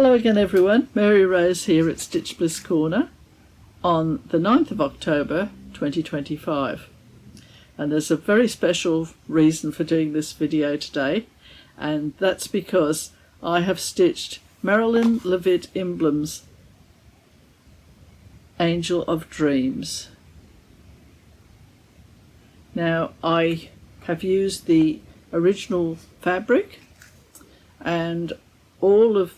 Hello again everyone, Mary Rose here at Stitch Bliss Corner on the 9th of October 2025, and there's a very special reason for doing this video today, and that's because I have stitched Marilyn Leavitt-Imblum's Angel of Dreams. Now I have used the original fabric and all of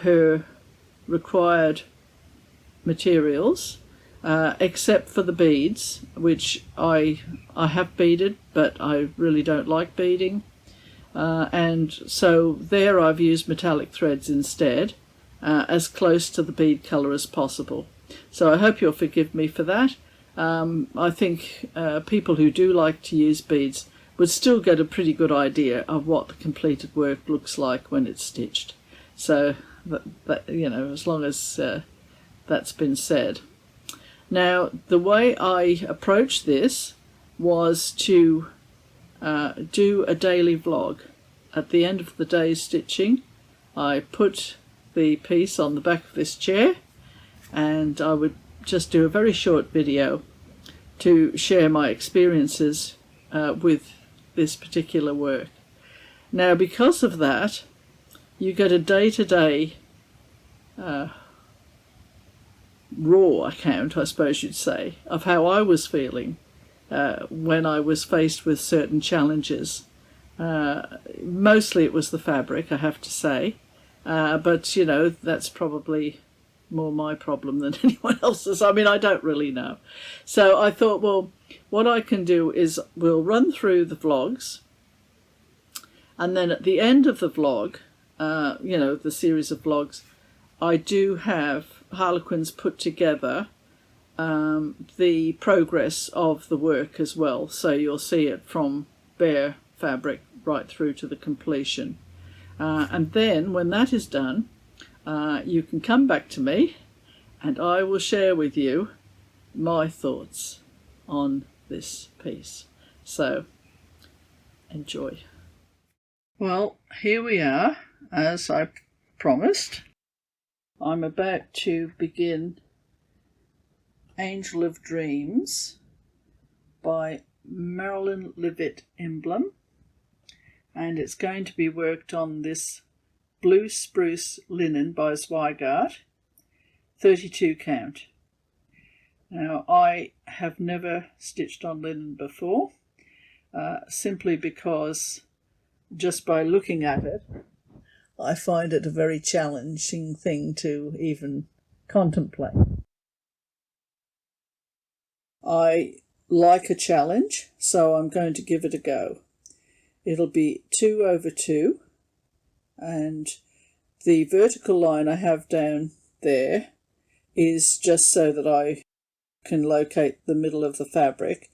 her required materials except for the beads, which I have beaded but I really don't like beading, and so there I've used metallic threads instead, as close to the bead colour as possible. So I hope you'll forgive me for that. I think people who do like to use beads would still get a pretty good idea of what the completed work looks like when it's stitched. So that you know, as long as that's been said. Now the way I approached this was to do a daily vlog. At the end of the day's stitching, I put the piece on the back of this chair and I would just do a very short video to share my experiences with this particular work. Now because of that, you get a day-to-day raw account, I suppose you'd say, of how I was feeling when I was faced with certain challenges. Mostly it was the fabric, I have to say, but you know, that's probably more my problem than anyone else's. I mean, I don't really know. So I thought, well, what I can do is we'll run through the vlogs, and then at the end of the vlog, you know, the series of vlogs, I do have Harlequins put together the progress of the work as well, so you'll see it from bare fabric right through to the completion. And then when that is done, you can come back to me and I will share with you my thoughts on this piece. So enjoy. Well, here we are, as I promised. I'm about to begin Angel of Dreams by Marilyn Leavitt-Imblum, and it's going to be worked on this blue spruce linen by Zweigart, 32 count. Now I have never stitched on linen before, simply because just by looking at it I find it a very challenging thing to even contemplate. I like a challenge, so I'm going to give it a go. It'll be 2 over 2, and the vertical line I have down there is just so that I can locate the middle of the fabric,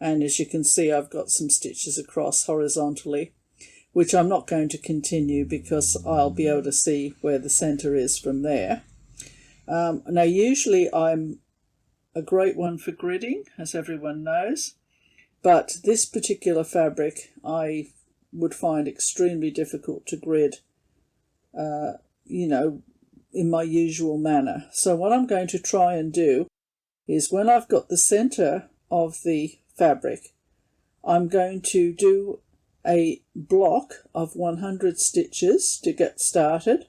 and as you can see I've got some stitches across horizontally, which I'm not going to continue because I'll be able to see where the centre is from there. Now usually I'm a great one for gridding, as everyone knows, but this particular fabric I would find extremely difficult to grid, you know, in my usual manner. So what I'm going to try and do is, when I've got the centre of the fabric, I'm going to do a block of 100 stitches to get started,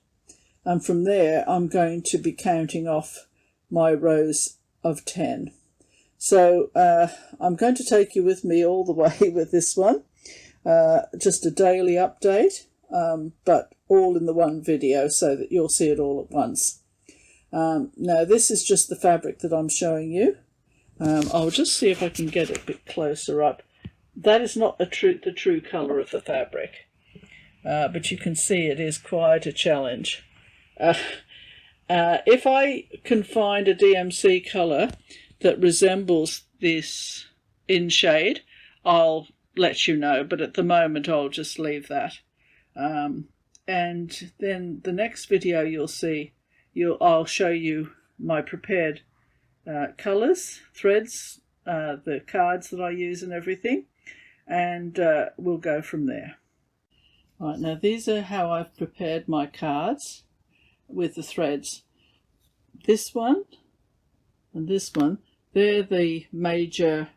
and from there I'm going to be counting off my rows of 10. So I'm going to take you with me all the way with this one, just a daily update, but all in the one video so that you'll see it all at once. Now this is just the fabric that I'm showing you. I'll just see if I can get it a bit closer up. That is not the true colour of the fabric, but you can see it is quite a challenge. If I can find a DMC colour that resembles this in shade, I'll let you know, but at the moment I'll just leave that. And then the next video you'll see, I'll show you my prepared colours, threads, the cards that I use and everything, and we'll go from there. Right, now these are how I've prepared my cards. with the threads. This one and this one, they're the major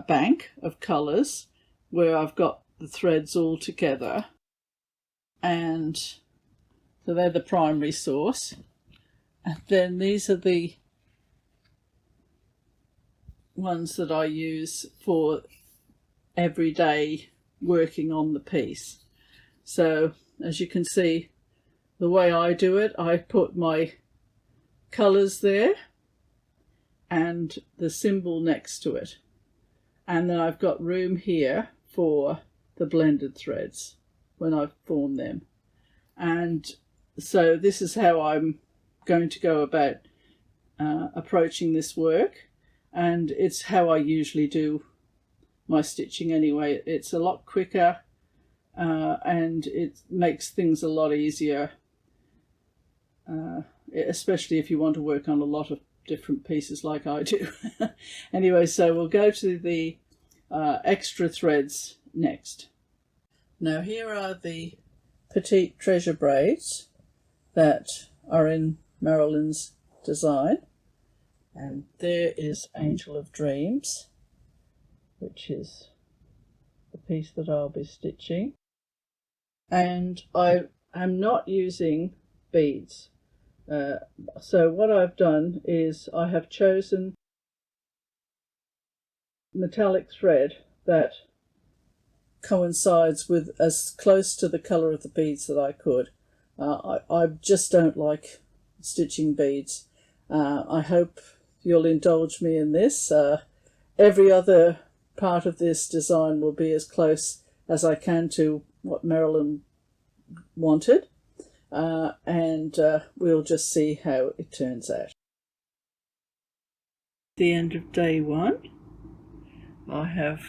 bank of colours where I've got the threads all together, and so they're the primary source. And then these are the ones that I use for everyday working on the piece. So as you can see, the way I do it, I put my colours there and the symbol next to it, and then I've got room here for the blended threads when I've formed them. And so this is how I'm going to go about approaching this work, and it's how I usually do my stitching anyway. It's a lot quicker and it makes things a lot easier, especially if you want to work on a lot of different pieces like I do. Anyway, so we'll go to the extra threads next. Now here are the petite treasure braids that are in Marilyn's design, and there is Angel of Dreams, which is the piece that I'll be stitching. And I am not using beads, so what I've done is I have chosen metallic thread that coincides with as close to the colour of the beads that I could. I just don't like stitching beads. I hope you'll indulge me in this. Every other part of this design will be as close as I can to what Marilyn wanted, and we'll just see how it turns out. At the end of day one, I have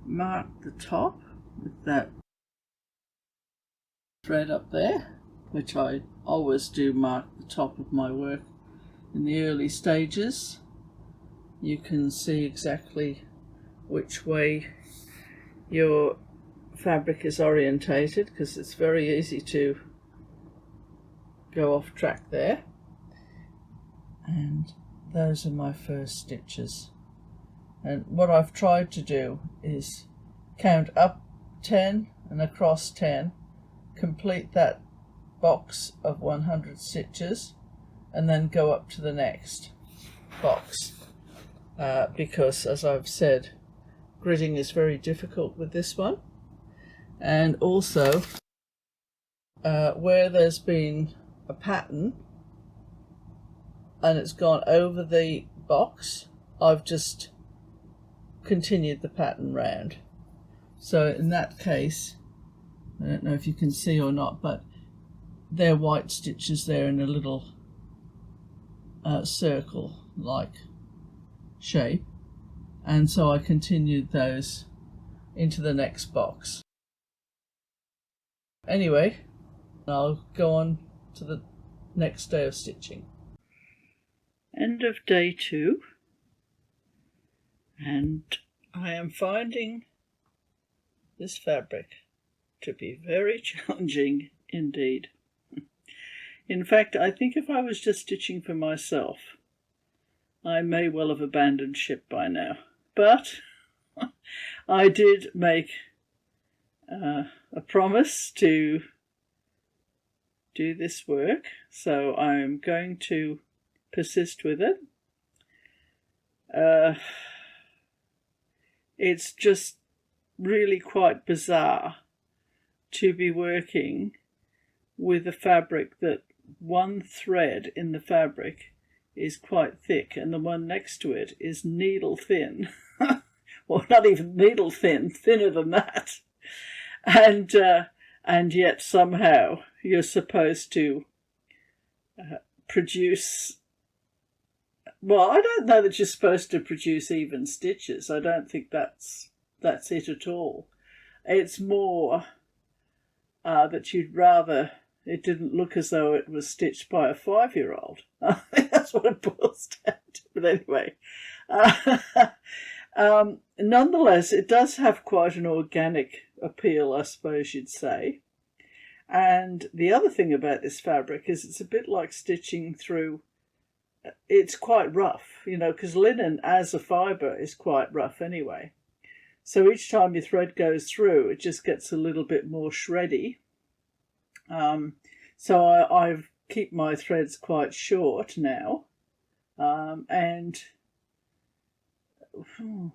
marked the top with that thread up there, which I always do mark the top of my work in the early stages. You can see exactly which way your fabric is orientated, because it's very easy to go off track there. And those are my first stitches. And what I've tried to do is count up 10 and across 10, complete that box of 100 stitches, and then go up to the next box, because as I've said, gridding is very difficult with this one. And also where there's been a pattern and it's gone over the box, I've just continued the pattern round. So in that case, I don't know if you can see or not, but they're white stitches there in a little circle like shape, and so I continued those into the next box. Anyway, I'll go on to the next day of stitching. End of day 2, and I am finding this fabric to be very challenging indeed. In fact, I think if I was just stitching for myself, I may well have abandoned ship by now. But I did make a promise to do this work, so I'm going to persist with it. It's just really quite bizarre to be working with a fabric that one thread in the fabric is quite thick and the one next to it is needle thin. Well, not even needle thin, thinner than that. And yet somehow you're supposed to produce, well, I don't know that you're supposed to produce even stitches. I don't think that's it at all. It's more that you'd rather it didn't look as though it was stitched by a 5-year-old. I think that's what it boils down to. But anyway, nonetheless, it does have quite an organic appeal, I suppose you'd say. And the other thing about this fabric is it's a bit like stitching through. It's quite rough, you know, because linen as a fibre is quite rough anyway. So each time your thread goes through, it just gets a little bit more shreddy. So I keep my threads quite short now. And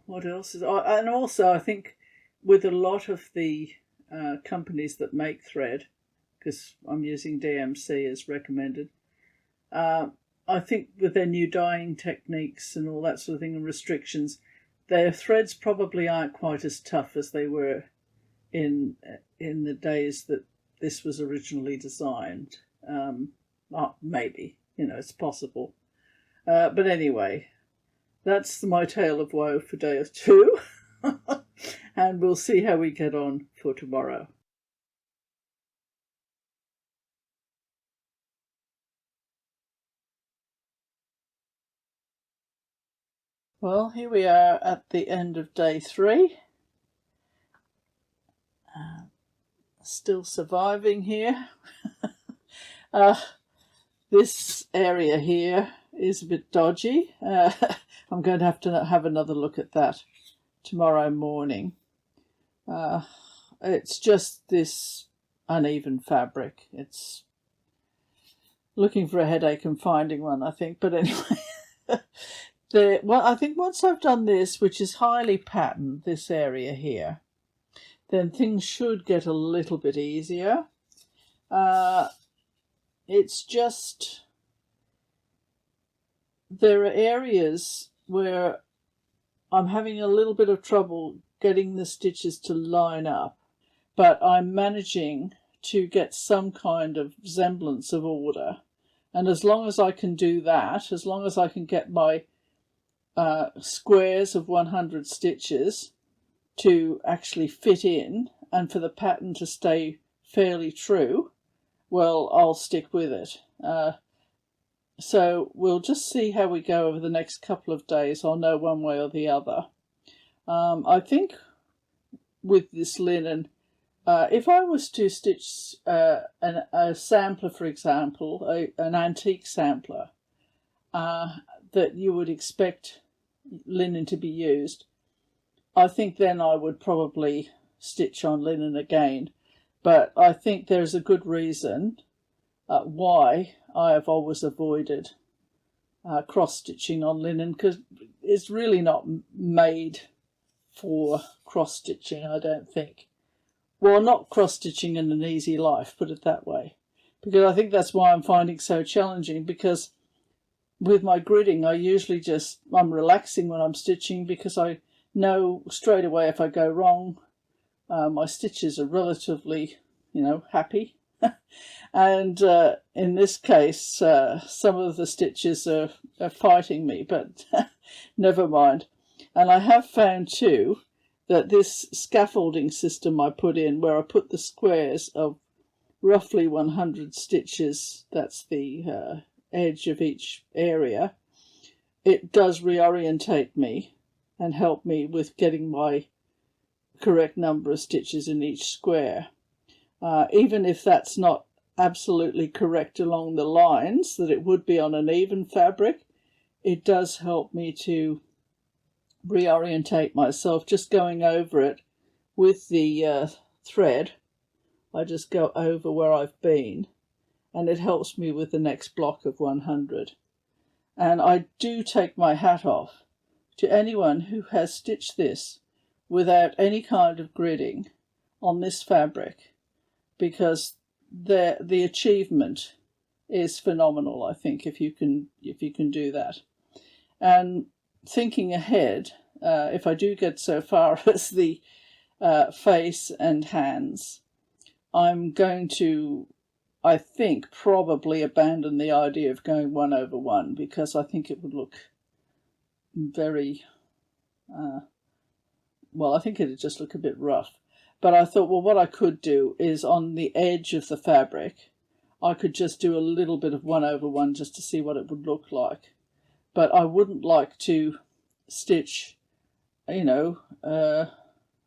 what else is... and also I think with a lot of the companies that make thread, because I'm using DMC as recommended, I think with their new dyeing techniques and all that sort of thing and restrictions, their threads probably aren't quite as tough as they were in the days that this was originally designed. Maybe, you know, it's possible. But anyway, that's my tale of woe for day 2. And we'll see how we get on for tomorrow. Well, here we are at the end of day 3. Still surviving here. This area here is a bit dodgy. I'm going to have another look at that tomorrow morning. It's just this uneven fabric. It's looking for a headache and finding one, I think. But anyway, well, I think once I've done this, which is highly patterned, this area here, then things should get a little bit easier. It's just there are areas where I'm having a little bit of trouble getting the stitches to line up, but I'm managing to get some kind of semblance of order. And as long as I can do that, as long as I can get my squares of 100 stitches to actually fit in and for the pattern to stay fairly true, well, I'll stick with it. So we'll just see how we go over the next couple of days. I'll know one way or the other. I think with this linen, if I was to stitch a sampler, for example, an antique sampler, that you would expect linen to be used, I think then I would probably stitch on linen again. But I think there's a good reason why I have always avoided cross-stitching on linen, because it's really not made for cross-stitching, I don't think. Well, not cross-stitching in an easy life, put it that way. Because I think that's why I'm finding it so challenging, because with my gridding, I'm relaxing when I'm stitching, because I know straight away if I go wrong, my stitches are relatively, happy. And in this case, some of the stitches are fighting me, but never mind. And I have found too that this scaffolding system I put in, where I put the squares of roughly 100 stitches, that's the edge of each area, it does reorientate me and help me with getting my correct number of stitches in each square. Even if that's not absolutely correct along the lines that it would be on an even fabric, it does help me to reorientate myself. Just going over it with the thread, I just go over where I've been, and it helps me with the next block of 100. And I do take my hat off to anyone who has stitched this without any kind of gridding on this fabric, because the achievement is phenomenal, I think, if you can do that. And thinking ahead, if I do get so far as the face and hands, I'm going to, I think, probably abandon the idea of going 1/1, because I think it would look very, I think it would just look a bit rough. But I thought, well, what I could do is on the edge of the fabric, I could just do a little bit of 1/1 just to see what it would look like. But I wouldn't like to stitch, an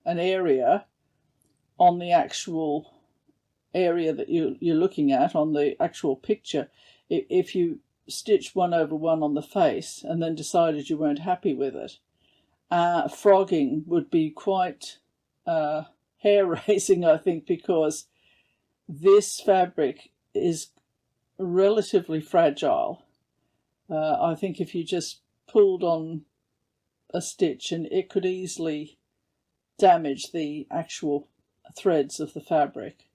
area on the actual area that you're looking at on the actual picture, if you stitched 1 over 1 on the face and then decided you weren't happy with it, frogging would be quite hair-raising, I think, because this fabric is relatively fragile. I think if you just pulled on a stitch, and it could easily damage the actual threads of the fabric.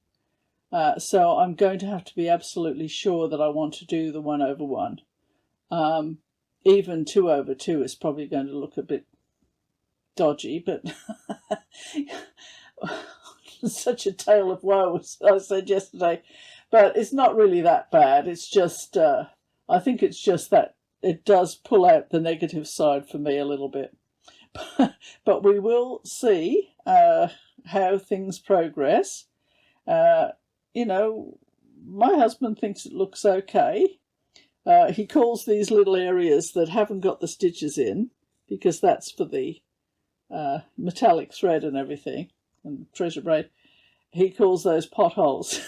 So I'm going to have to be absolutely sure that I want to do the 1 over 1. Even 2 over 2 is probably going to look a bit dodgy, but such a tale of woe, as I said yesterday. But it's not really that bad. It's just, I think it's just that it does pull out the negative side for me a little bit. But we will see how things progress. You know, my husband thinks it looks okay. He calls these little areas that haven't got the stitches in, because that's for the metallic thread and everything, and treasure braid, he calls those potholes.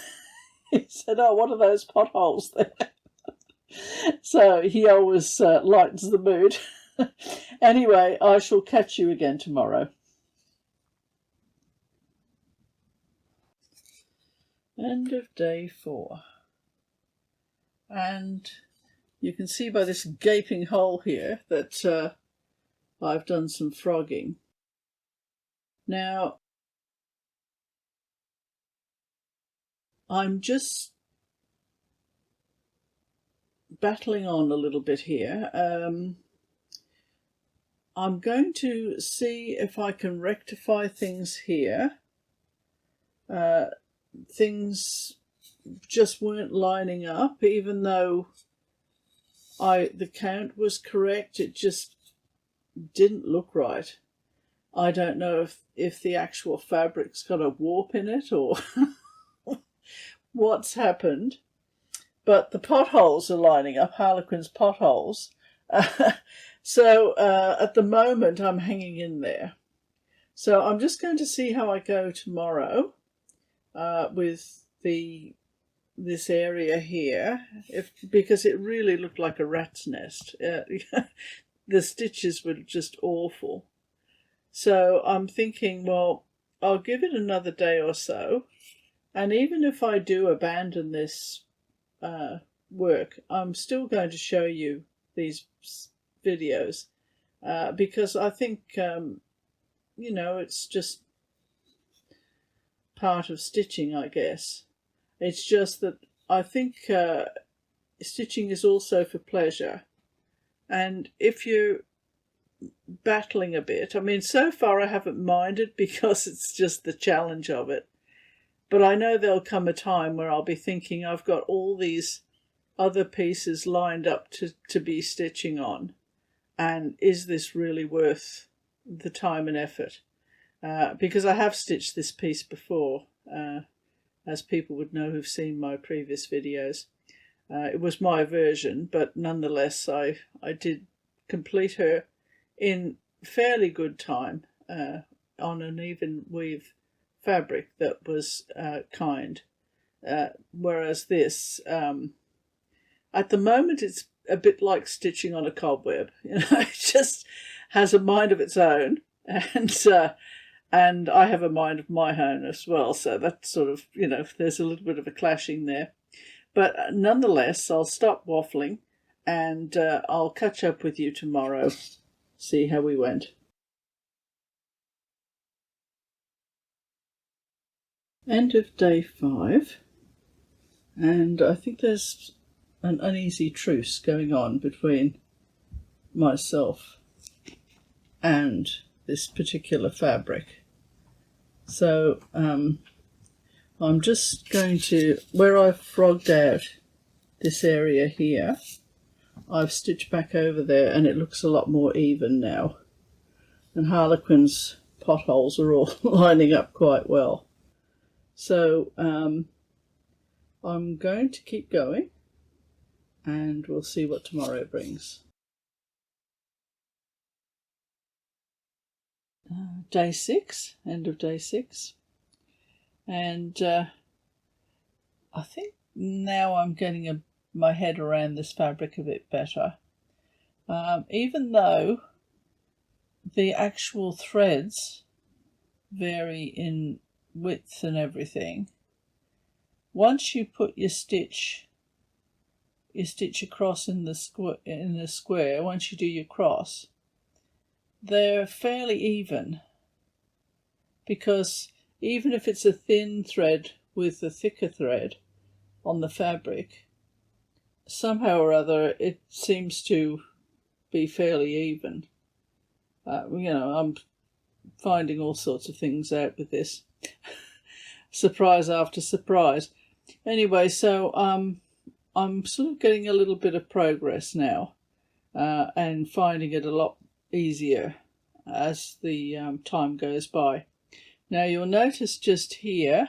He said, "Oh, what are those potholes there?" So he always lightens the mood. Anyway, I shall catch you again tomorrow. End of day 4. And you can see by this gaping hole here that I've done some frogging. Now, I'm just battling on a little bit here. I'm going to see if I can rectify things here. Things just weren't lining up, even though the count was correct. It just didn't look right. I don't know if the actual fabric's got a warp in it or what's happened. But the potholes are lining up, Harlequin's potholes. So at the moment I'm hanging in there. So I'm just going to see how I go tomorrow with this area here, because it really looked like a rat's nest. The stitches were just awful. So I'm thinking, well, I'll give it another day or so, and even if I do abandon this work, I'm still going to show you these videos because I think you know, it's just part of stitching, I guess. It's just that I think stitching is also for pleasure, and if you're battling a bit, I mean, so far I haven't minded because it's just the challenge of it. But I know there'll come a time where I'll be thinking, I've got all these other pieces lined up to be stitching on, and is this really worth the time and effort? Because I have stitched this piece before, as people would know who've seen my previous videos. It was my version, but nonetheless I did complete her in fairly good time on an even weave fabric that was kind. Whereas this, at the moment, it's a bit like stitching on a cobweb. You know, it just has a mind of its own, and I have a mind of my own as well. So that's sort of, you know, there's a little bit of a clashing there. But nonetheless, I'll stop waffling, and I'll catch up with you tomorrow. See how we went. End of day 5, and I think there's an uneasy truce going on between myself and this particular fabric. So I'm just going to, where I've frogged out this area here, I've stitched back over there, and it looks a lot more even now. And Harlequin's potholes are all lining up quite well. So I'm going to keep going, and we'll see what tomorrow brings. Day 6, end of day 6. And I think now I'm getting my head around this fabric a bit better. Even though the actual threads vary in width and everything, once you put your stitch across in the square, once you do your cross, they're fairly even, because even if it's a thin thread with a thicker thread on the fabric, somehow or other it seems to be fairly even. I'm finding all sorts of things out with this. Surprise after surprise. Anyway, so I'm sort of getting a little bit of progress now, and finding it a lot easier as the time goes by. Now you'll notice just here,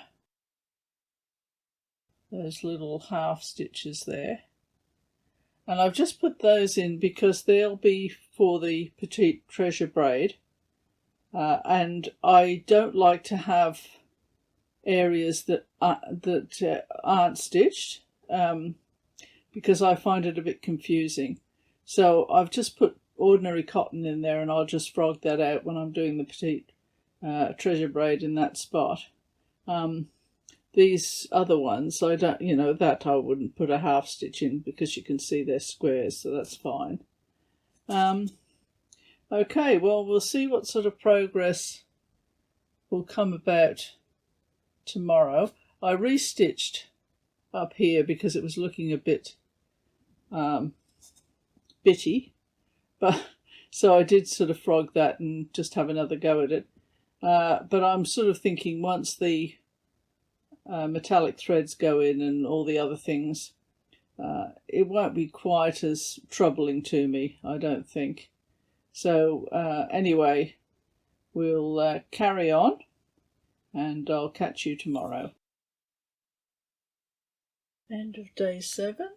those little half stitches there. And I've just put those in because they'll be for the petite treasure braid. And I don't like to have areas that aren't stitched, because I find it a bit confusing. So I've just put ordinary cotton in there, and I'll just frog that out when I'm doing the petite treasure braid in that spot. These other ones, I don't, that I wouldn't put a half stitch in because you can see they're squares, so that's fine. Okay, well, we'll see what sort of progress will come about tomorrow. I restitched up here because it was looking a bit bitty, but so I did sort of frog that and just have another go at it. But I'm sort of thinking once the metallic threads go in and all the other things, it won't be quite as troubling to me, I don't think. So anyway, we'll carry on, and I'll catch you tomorrow. End of day 7.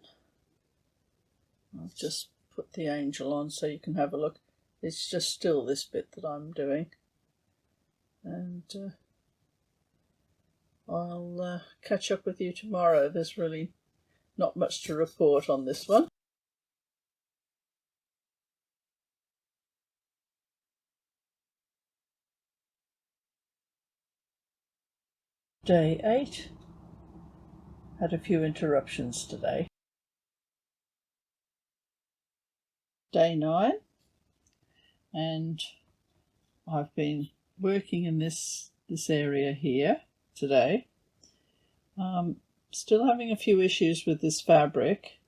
I've just put the angel on so you can have a look. It's just still this bit that I'm doing, and I'll catch up with you tomorrow. There's really not much to report on this one. Day 8. Had a few interruptions today. Day 9. And I've been working in this area here today. Still having a few issues with this fabric.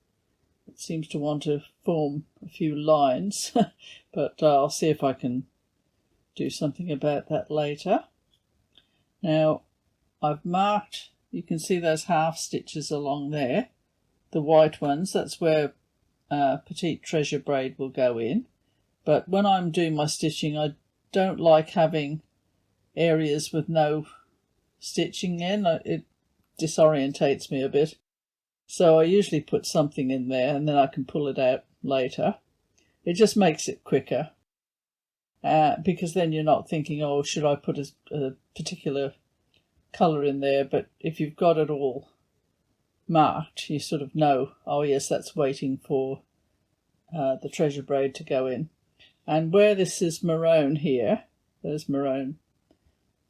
It seems to want to form a few lines, but I'll see if I can do something about that later. Now, I've marked, you can see those half stitches along there, the white ones, that's where petite treasure braid will go in. But when I'm doing my stitching, I don't like having areas with no stitching in. It disorientates me a bit. So I usually put something in there and then I can pull it out later. It just makes it quicker, because then you're not thinking, oh, should I put a particular colour in there? But if you've got it all marked, you sort of know, oh yes, that's waiting for the treasure braid to go in. And where this is maroon here, those maroon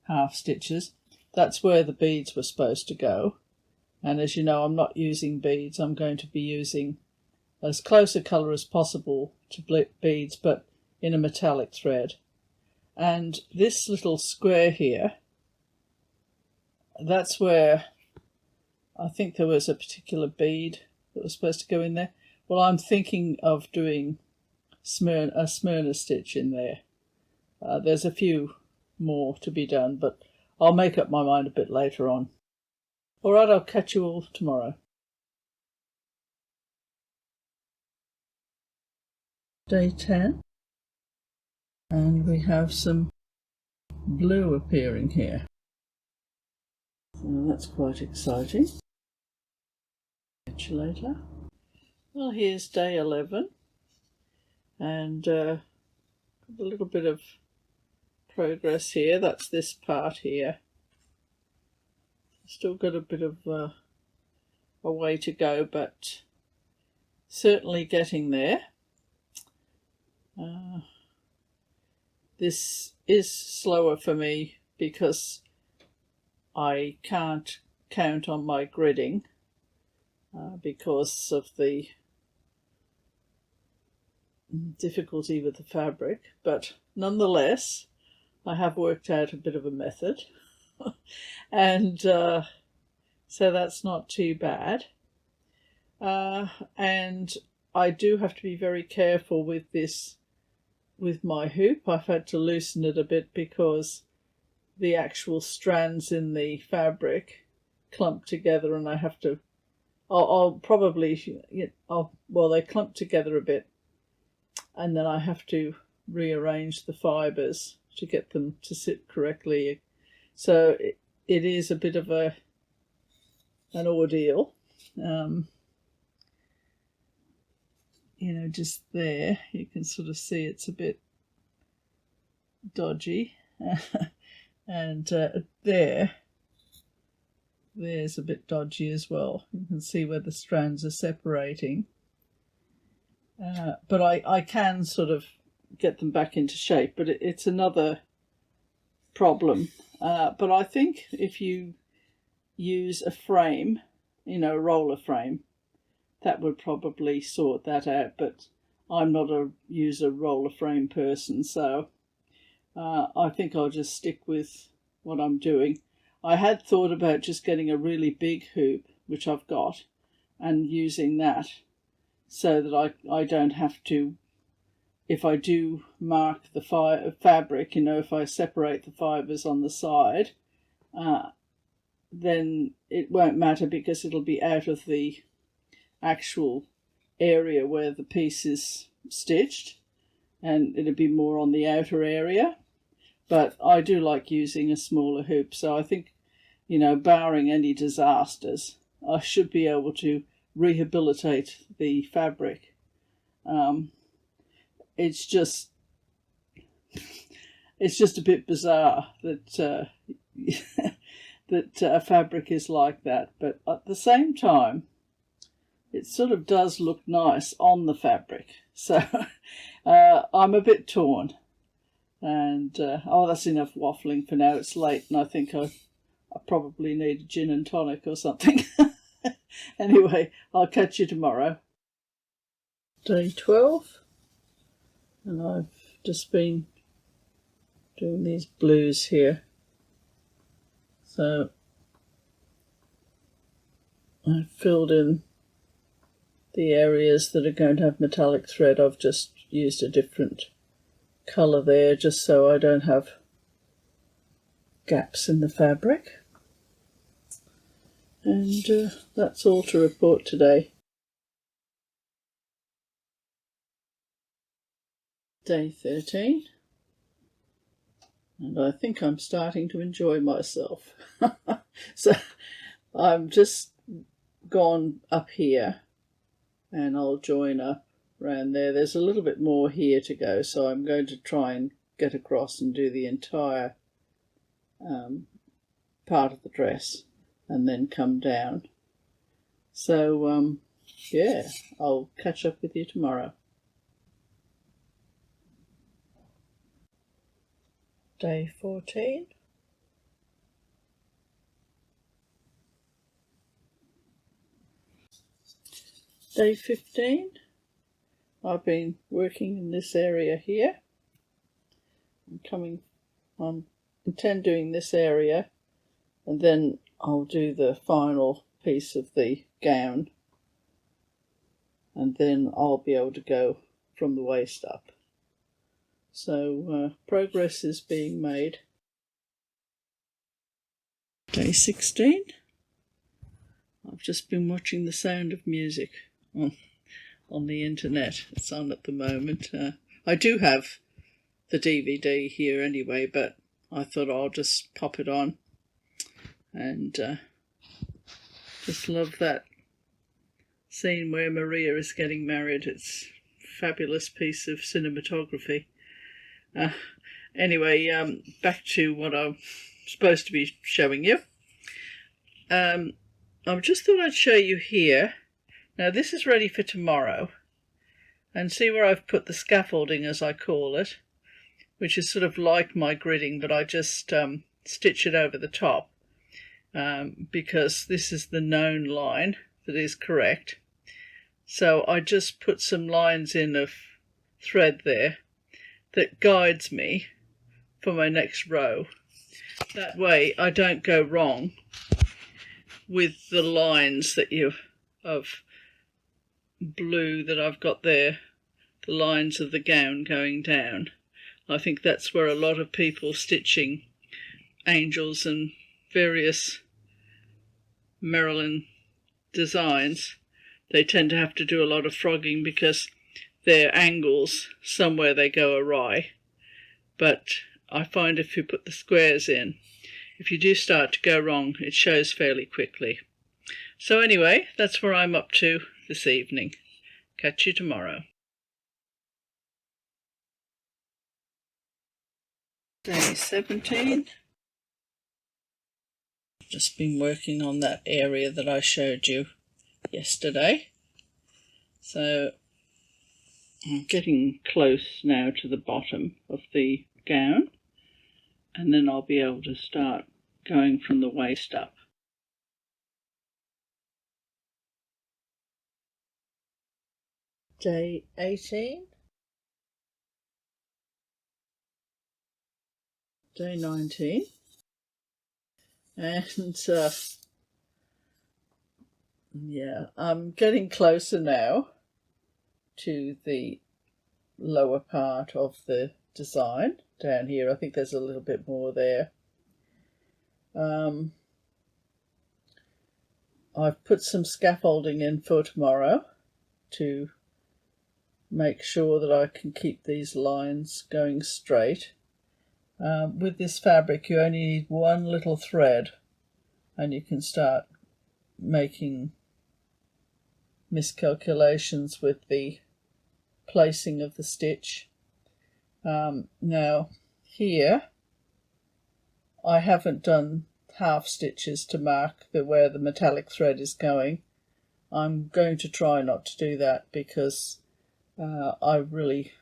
half stitches, that's where the beads were supposed to go. And as you know, I'm not using beads. I'm going to be using as close a colour as possible to beads, but in a metallic thread. And this little square here, that's where I think there was a particular bead that was supposed to go in there. Well, I'm thinking of doing a Smyrna stitch in there. There's a few more to be done, but I'll make up my mind a bit later on. All right, I'll catch you all tomorrow. Day 10, and we have some blue appearing here. So that's quite exciting. Catch you later. Well, here's day 11, and a little bit of progress here. That's this part here. Still got a bit of a way to go, but certainly getting there. This is slower for me because I can't count on my gridding because of the difficulty with the fabric, but nonetheless I have worked out a bit of a method and so that's not too bad. And I do have to be very careful with this, with my hoop. I've had to loosen it a bit because the actual strands in the fabric clump together, and I have to, I'll probably, well, they clump together a bit, and then I have to rearrange the fibres to get them to sit correctly. So it is a bit of an ordeal. Just there, you can sort of see it's a bit dodgy. And there's a bit dodgy as well. You can see where the strands are separating. But I can sort of get them back into shape, but it's another problem. But I think if you use a frame, a roller frame, that would probably sort that out. But I'm not a user roller frame person, so I think I'll just stick with what I'm doing. I had thought about just getting a really big hoop, which I've got, and using that so that I don't have to, if I do mark the fabric, if I separate the fibres on the side, then it won't matter because it'll be out of the actual area where the piece is stitched, and it'll be more on the outer area. But I do like using a smaller hoop, so I think, barring any disasters, I should be able to rehabilitate the fabric. It's just a bit bizarre that that fabric is like that, but at the same time, it sort of does look nice on the fabric. So I'm a bit torn. And that's enough waffling for now. It's late, and I think I probably need a gin and tonic or something. Anyway, I'll catch you tomorrow. Day 12, and I've just been doing these blues here. So I've filled in the areas that are going to have metallic thread. I've just used a different colour there just so I don't have gaps in the fabric. And that's all to report today. Day 13, and I think I'm starting to enjoy myself. So I'm just gone up here and I'll join up around there. There's a little bit more here to go, so I'm going to try and get across and do the entire part of the dress and then come down. So yeah, I'll catch up with you tomorrow. Day 14. Day 15. I've been working in this area here. I intend doing this area, and then I'll do the final piece of the gown, and then I'll be able to go from the waist up. So progress is being made. Day 16. I've just been watching The Sound of Music on the internet. It's on at the moment. I do have the DVD here anyway, but I thought I'll just pop it on and just love that scene where Maria is getting married. It's a fabulous piece of cinematography. Anyway, back to what I'm supposed to be showing you. I just thought I'd show you here. Now this is ready for tomorrow, and see where I've put the scaffolding, as I call it, which is sort of like my gridding, but I just stitch it over the top because this is the known line that is correct. So I just put some lines in of thread there that guides me for my next row. That way I don't go wrong with the lines that of blue that I've got there, the lines of the gown going down. I think that's where a lot of people stitching angels and various Marilyn designs, they tend to have to do a lot of frogging because their angles, somewhere they go awry. But I find if you put the squares in, if you do start to go wrong, it shows fairly quickly. So anyway, that's where I'm up to this evening. Catch you tomorrow. Day 17. Just been working on that area that I showed you yesterday. So I'm getting close now to the bottom of the gown, and then I'll be able to start going from the waist up. Day 18. Day 19. And yeah, I'm getting closer now to the lower part of the design down here. I think there's a little bit more there. I've put some scaffolding in for tomorrow to make sure that I can keep these lines going straight. With this fabric you only need one little thread and you can start making miscalculations with the placing of the stitch. Now here I haven't done half stitches to mark where the metallic thread is going. I'm going to try not to do that because I really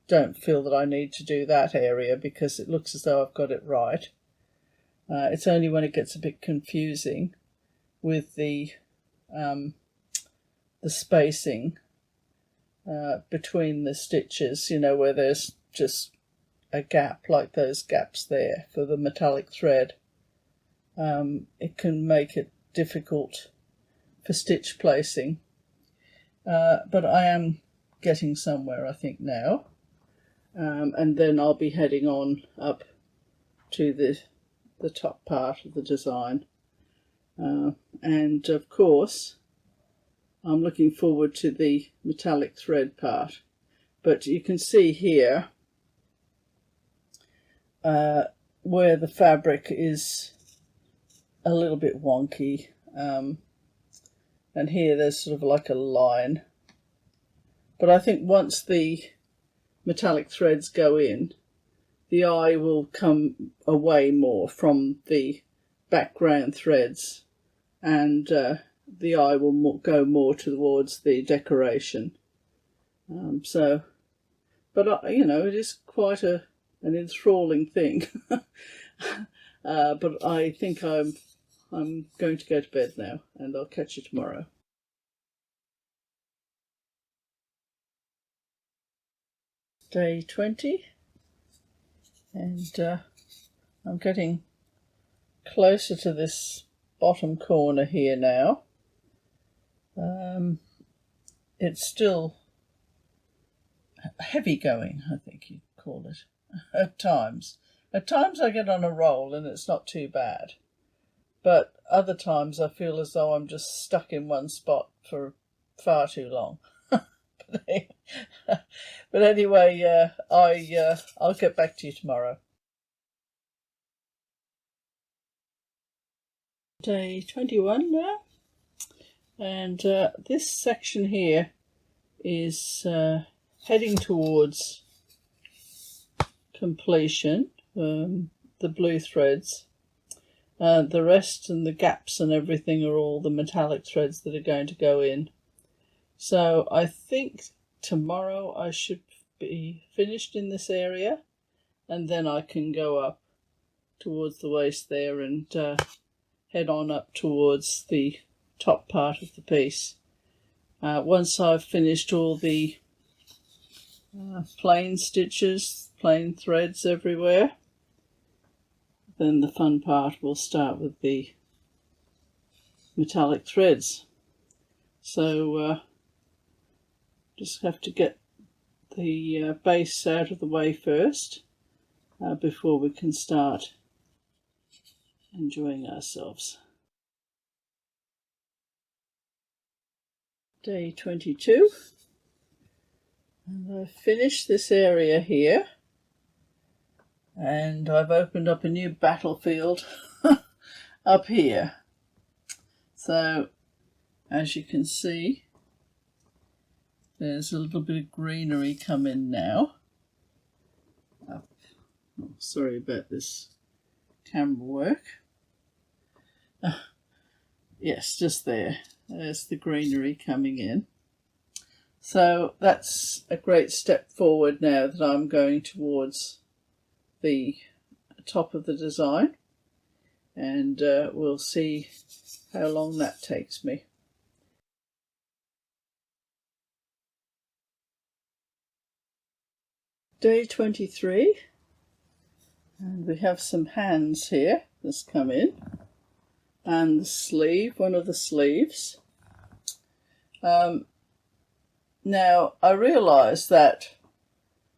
don't feel that I need to do that area because it looks as though I've got it right. It's only when it gets a bit confusing with the spacing between the stitches, you know, where there's just a gap like those gaps there for the metallic thread. It can make it difficult for stitch placing, but I am getting somewhere I think now. And then I'll be heading on up to the top part of the design. And of course, I'm looking forward to the metallic thread part. But you can see here where the fabric is a little bit wonky. And here there's sort of like a line. But I think once the metallic threads go in, the eye will come away more from the background threads, and the eye will go more towards the decoration. But you know, it is quite an enthralling thing. But I think I'm going to go to bed now, and I'll catch you tomorrow. Day 20, and I'm getting closer to this bottom corner here now. It's still heavy going, I think you'd call it, at times. At times I get on a roll and it's not too bad, but other times I feel as though I'm just stuck in one spot for far too long. But anyway, I'll get back to you tomorrow. Day 21 now, and this section here is heading towards completion, the blue threads. The rest and the gaps and everything are all the metallic threads that are going to go in. So I think tomorrow I should be finished in this area, and then I can go up towards the waist there and head on up towards the top part of the piece. Once I've finished all the plain stitches, plain threads everywhere, then the fun part will start with the metallic threads. So just have to get the base out of the way first before we can start enjoying ourselves. Day 22, and I've finished this area here, and I've opened up a new battlefield up here. So as you can see, there's a little bit of greenery come in now. Oh, sorry about this camera work. Yes, just there. There's the greenery coming in. So that's a great step forward now that I'm going towards the top of the design, and we'll see how long that takes me. Day 23, and we have some hands here that's come in, and the sleeve, one of the sleeves. Now I realise that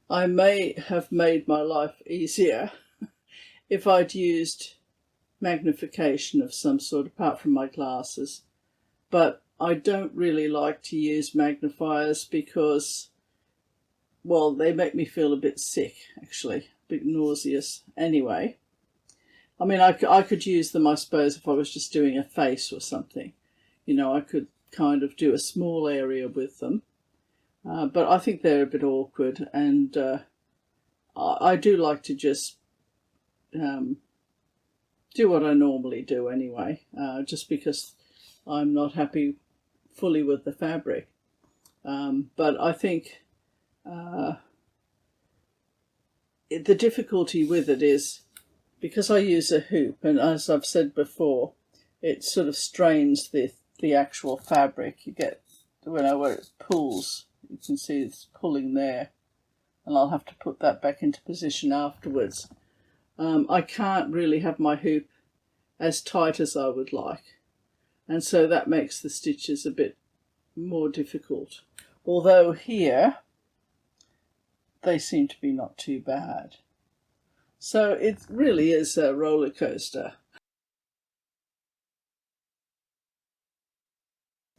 I may have made my life easier if I'd used magnification of some sort apart from my glasses, but I don't really like to use magnifiers because, well, they make me feel a bit sick, actually, a bit nauseous anyway. I mean, I could use them, I suppose, if I was just doing a face or something. You know, I could kind of do a small area with them. But I think they're a bit awkward, and I do like to just do what I normally do anyway, just because I'm not happy fully with the fabric. But I think the difficulty with it is because I use a hoop, and as I've said before, it sort of strains the actual fabric. You get, where it pulls, you can see it's pulling there, and I'll have to put that back into position afterwards. I can't really have my hoop as tight as I would like, and so that makes the stitches a bit more difficult. Although here they seem to be not too bad. So it really is a roller coaster.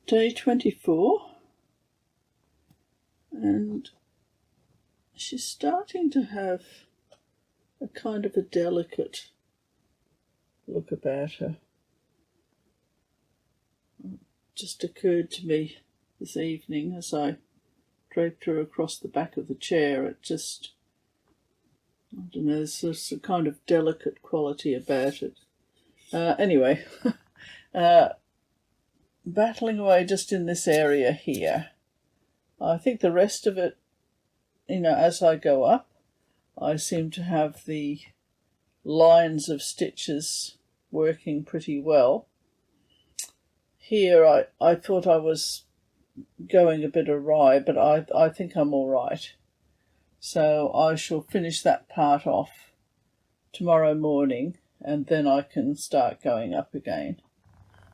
Day 24, and she's starting to have a kind of a delicate look about her. It just occurred to me this evening as I draped her across the back of the chair. It just, I don't know, there's just a kind of delicate quality about it. Anyway, battling away just in this area here. I think the rest of it, you know, as I go up, I seem to have the lines of stitches working pretty well. Here I thought I was going a bit awry, but I think I'm all right. So I shall finish that part off tomorrow morning, and then I can start going up again.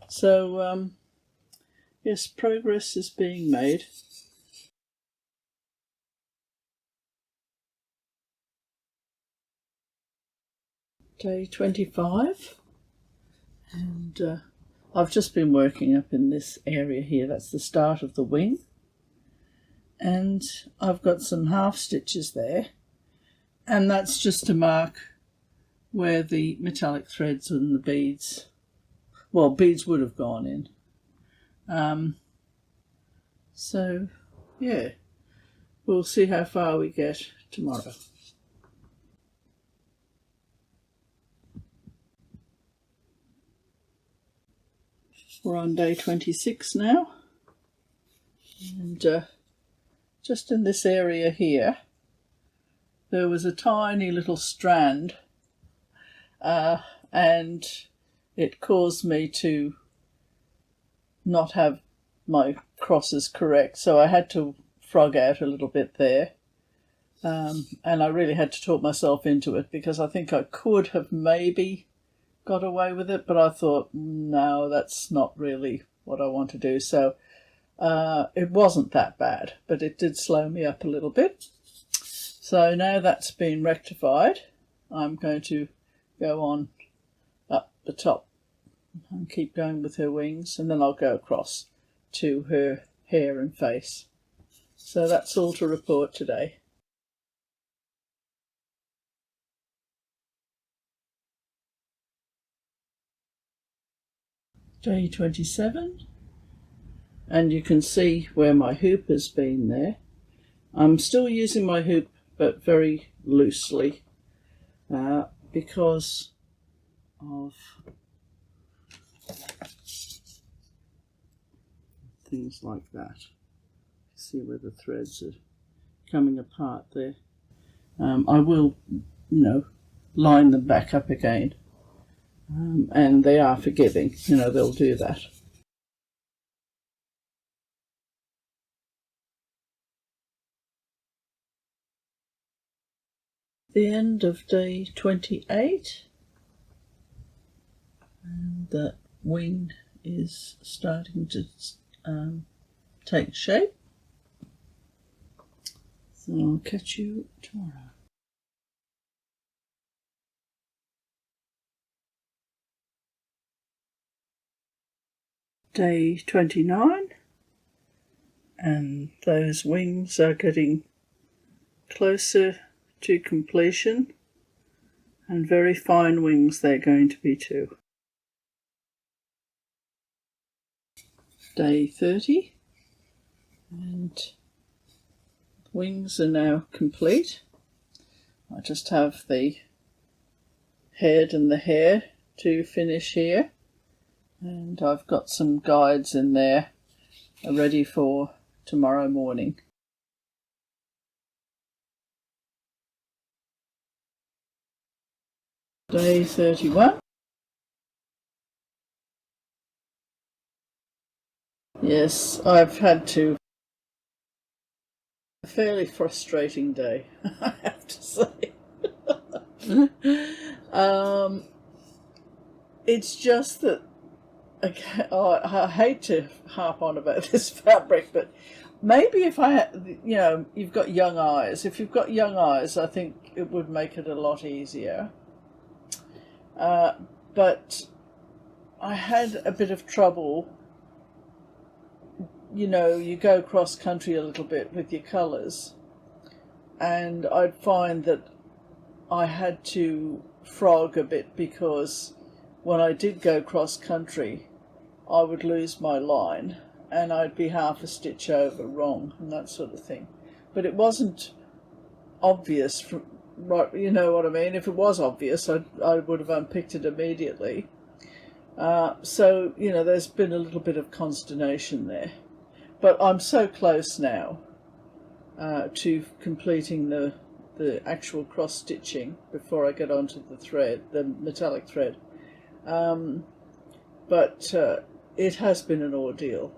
So yes, progress is being made. Day 25, and I've just been working up in this area here. That's the start of the wing, and I've got some half stitches there, and that's just to mark where the metallic threads and the beads, well, beads would have gone in. So yeah, we'll see how far we get tomorrow. We're on day 26 now, and just in this area here there was a tiny little strand, and it caused me to not have my crosses correct, so I had to frog out a little bit there, and I really had to talk myself into it, because I think I could have maybe got away with it, but I thought, no, that's not really what I want to do. So it wasn't that bad, but it did slow me up a little bit. So now that's been rectified, I'm going to go on up the top and keep going with her wings, and then I'll go across to her hair and face. So that's all to report today. Day 27, and you can see where my hoop has been there. I'm still using my hoop, but very loosely, because of things like that. See where the threads are coming apart there. I will, line them back up again. And they are forgiving, they'll do that. The end of day 28, and the wing is starting to take shape. So I'll catch you tomorrow. Day 29, and those wings are getting closer to completion, and very fine wings they're going to be too. Day 30, and the wings are now complete. I just have the head and the hair to finish here, and I've got some guides in there ready for tomorrow morning. Day 31. Yes, I've had a fairly frustrating day, I have to say. It's just that, I hate to harp on about this fabric, but maybe if I had, you've got young eyes. If you've got young eyes, I think it would make it a lot easier. But I had a bit of trouble. You go cross country a little bit with your colours, and I'd find that I had to frog a bit, because when I did go cross country, I would lose my line and I'd be half a stitch over wrong and that sort of thing. But it wasn't obvious, right? You know what I mean? If it was obvious, I would have unpicked it immediately. So there's been a little bit of consternation there. But I'm so close now to completing the actual cross stitching before I get onto the thread, the metallic thread. But it has been an ordeal.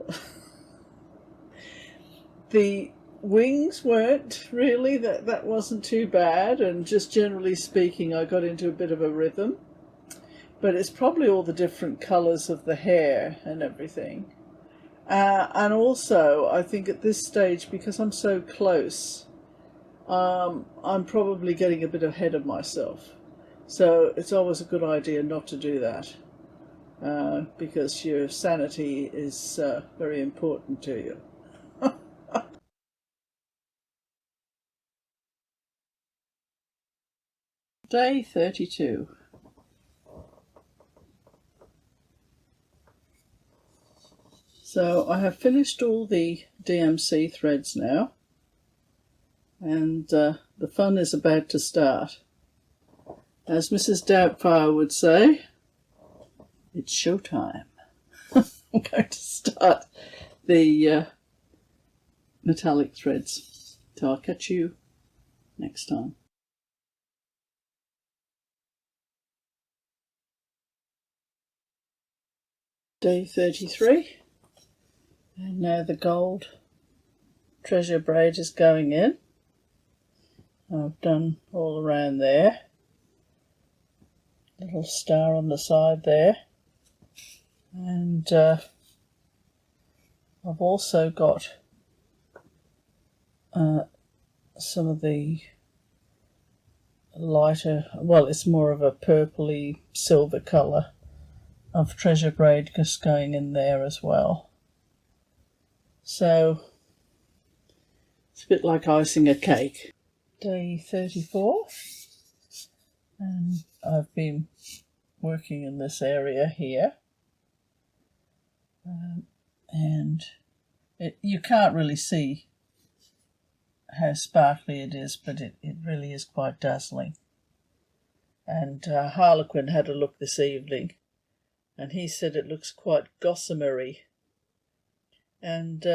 The wings weren't really, that wasn't too bad, and just generally speaking I got into a bit of a rhythm. But it's probably all the different colours of the hair and everything. And also, I think at this stage, because I'm so close, I'm probably getting a bit ahead of myself. So it's always a good idea not to do that, because your sanity is very important to you. Day 32. So I have finished all the DMC threads now, and the fun is about to start. As Mrs. Doubtfire would say, it's showtime. I'm going to start the metallic threads. So I'll catch you next time. Day 33, and now the gold treasure braid is going in. I've done all around there, little star on the side there, and I've also got some of the lighter, well, it's more of a purpley silver colour of treasure braid just going in there as well. So it's a bit like icing a cake. Day 34, and I've been working in this area here, and you can't really see how sparkly it is, but it really is quite dazzling. And Harlequin had a look this evening, and he said it looks quite gossamery, and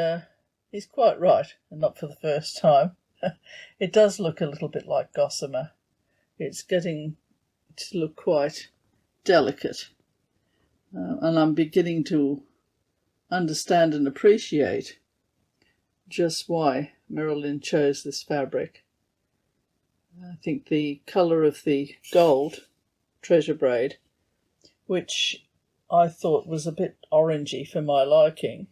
he's quite right, and not for the first time. It does look a little bit like gossamer. It's getting to look quite delicate, and I'm beginning to understand and appreciate just why Marilyn chose this fabric. I think the colour of the gold treasure braid, which I thought was a bit orangey for my liking,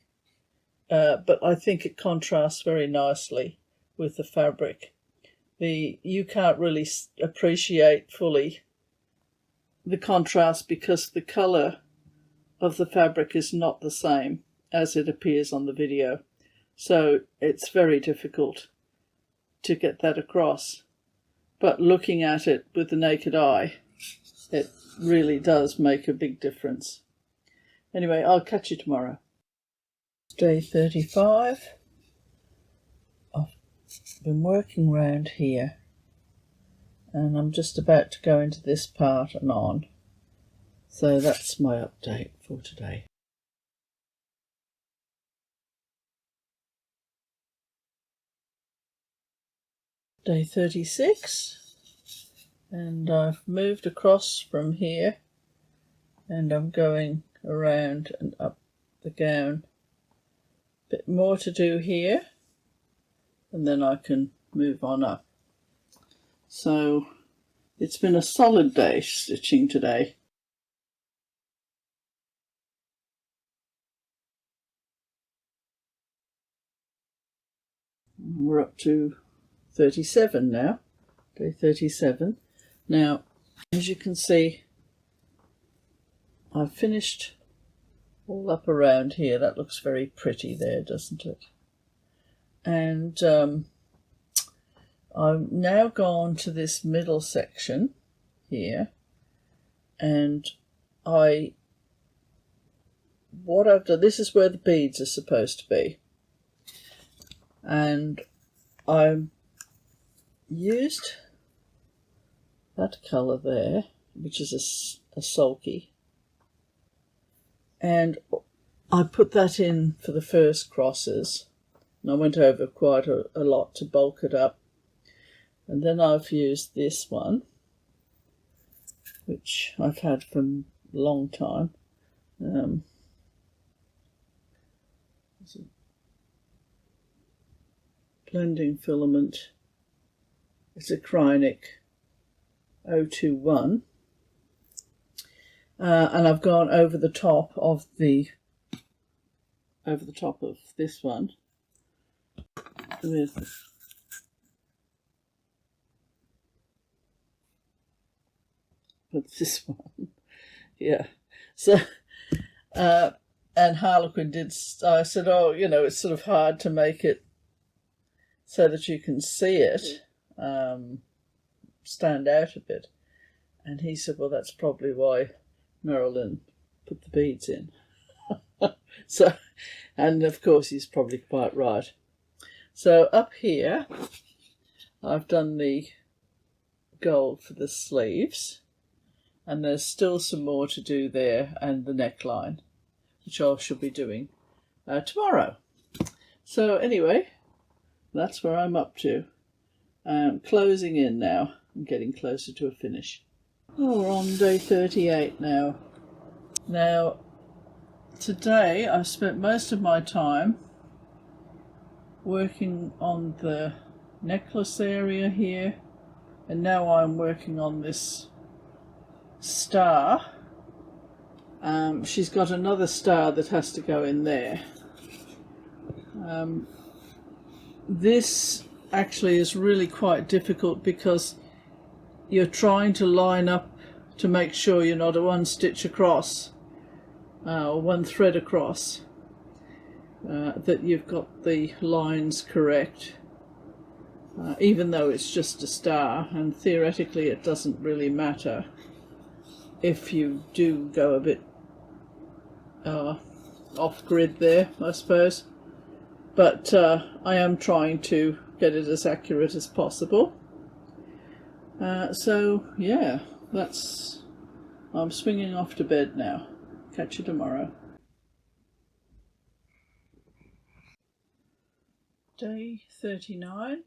but I think it contrasts very nicely with the fabric. You can't really appreciate fully the contrast because the colour of the fabric is not the same as it appears on the video. So it's very difficult to get that across. But looking at it with the naked eye, it really does make a big difference. Anyway, I'll catch you tomorrow. Day 35. I've been working around here, and I'm just about to go into this part and on. So that's my update for today. Day 36, and I've moved across from here, and I'm going around and up the gown. Bit more to do here, and then I can move on up. So it's been a solid day stitching today. We're up to 37 now, day 37. Now, as you can see, I've finished all up around here. That looks very pretty there, doesn't it? And I've now gone to this middle section here, and what I've done, this is where the beads are supposed to be, and I used that colour there, which is a sulky, and I put that in for the first crosses, and I went over quite a lot to bulk it up. And then I've used this one, which I've had for a long time. It's a blending filament. It's a Krynic 021, and I've gone over the top of this one with this one, yeah. So, and Harlequin did. I said, oh, it's sort of hard to make it so that you can see it stand out a bit. And he said, well, that's probably why Marilyn put the beads in. So, and of course, he's probably quite right. So up here, I've done the gold for the sleeves, and there's still some more to do there, and the neckline, which I shall be doing tomorrow. So anyway, that's where I'm up to. Closing in now. I'm getting closer to a finish. Oh, we're on day 38 now. Now, today I've spent most of my time working on the necklace area here, and now I'm working on this star. She's got another star that has to go in there. This actually is really quite difficult because you're trying to line up to make sure you're not a one stitch across or one thread across, that you've got the lines correct, even though it's just a star, and theoretically it doesn't really matter if you do go a bit off grid there, I suppose. But I am trying to get it as accurate as possible. So yeah, I'm swinging off to bed now. Catch you tomorrow. Day 39,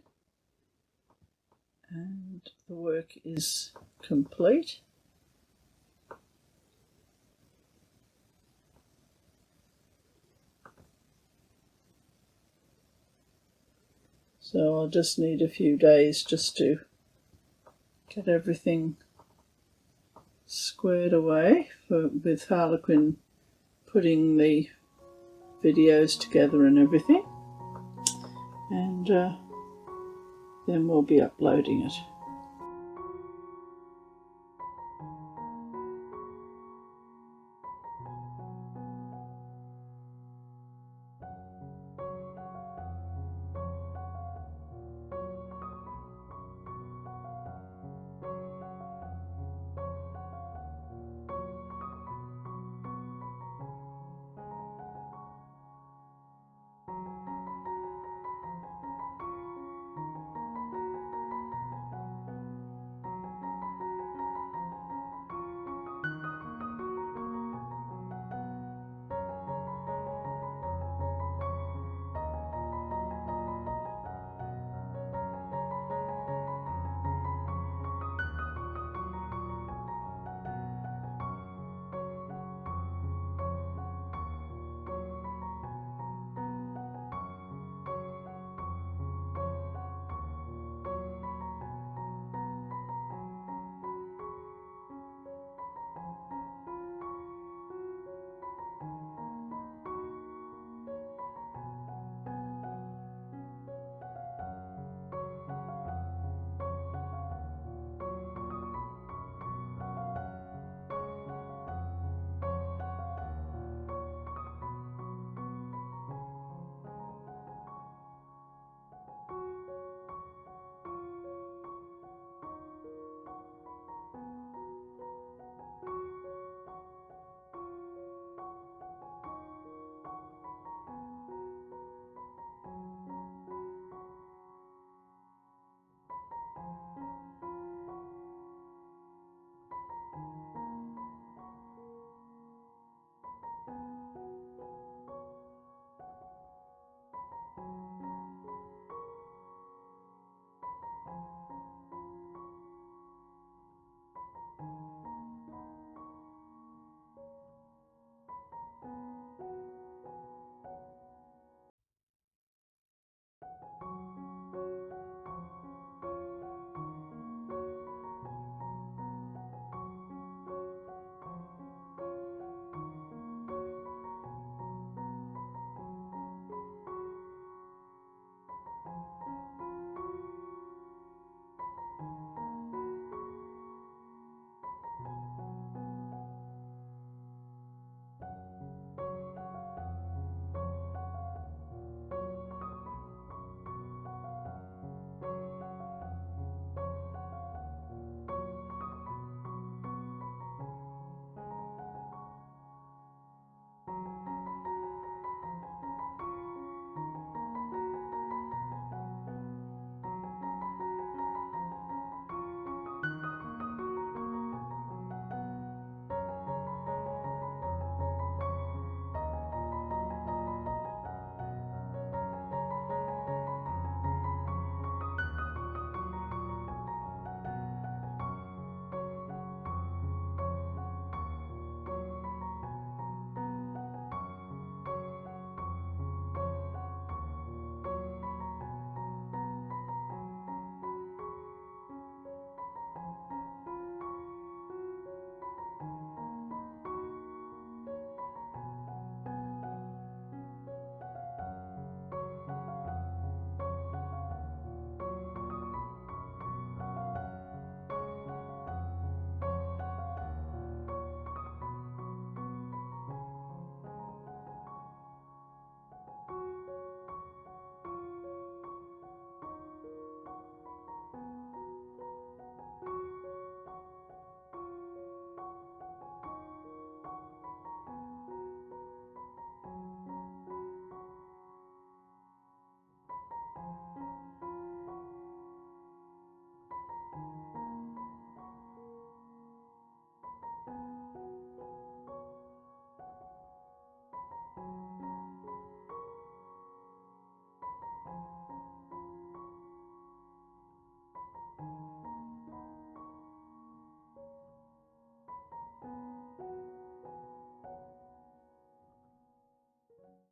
and the work is complete. So I'll just need a few days just to get everything squared away with Harlequin putting the videos together and everything, and then we'll be uploading it.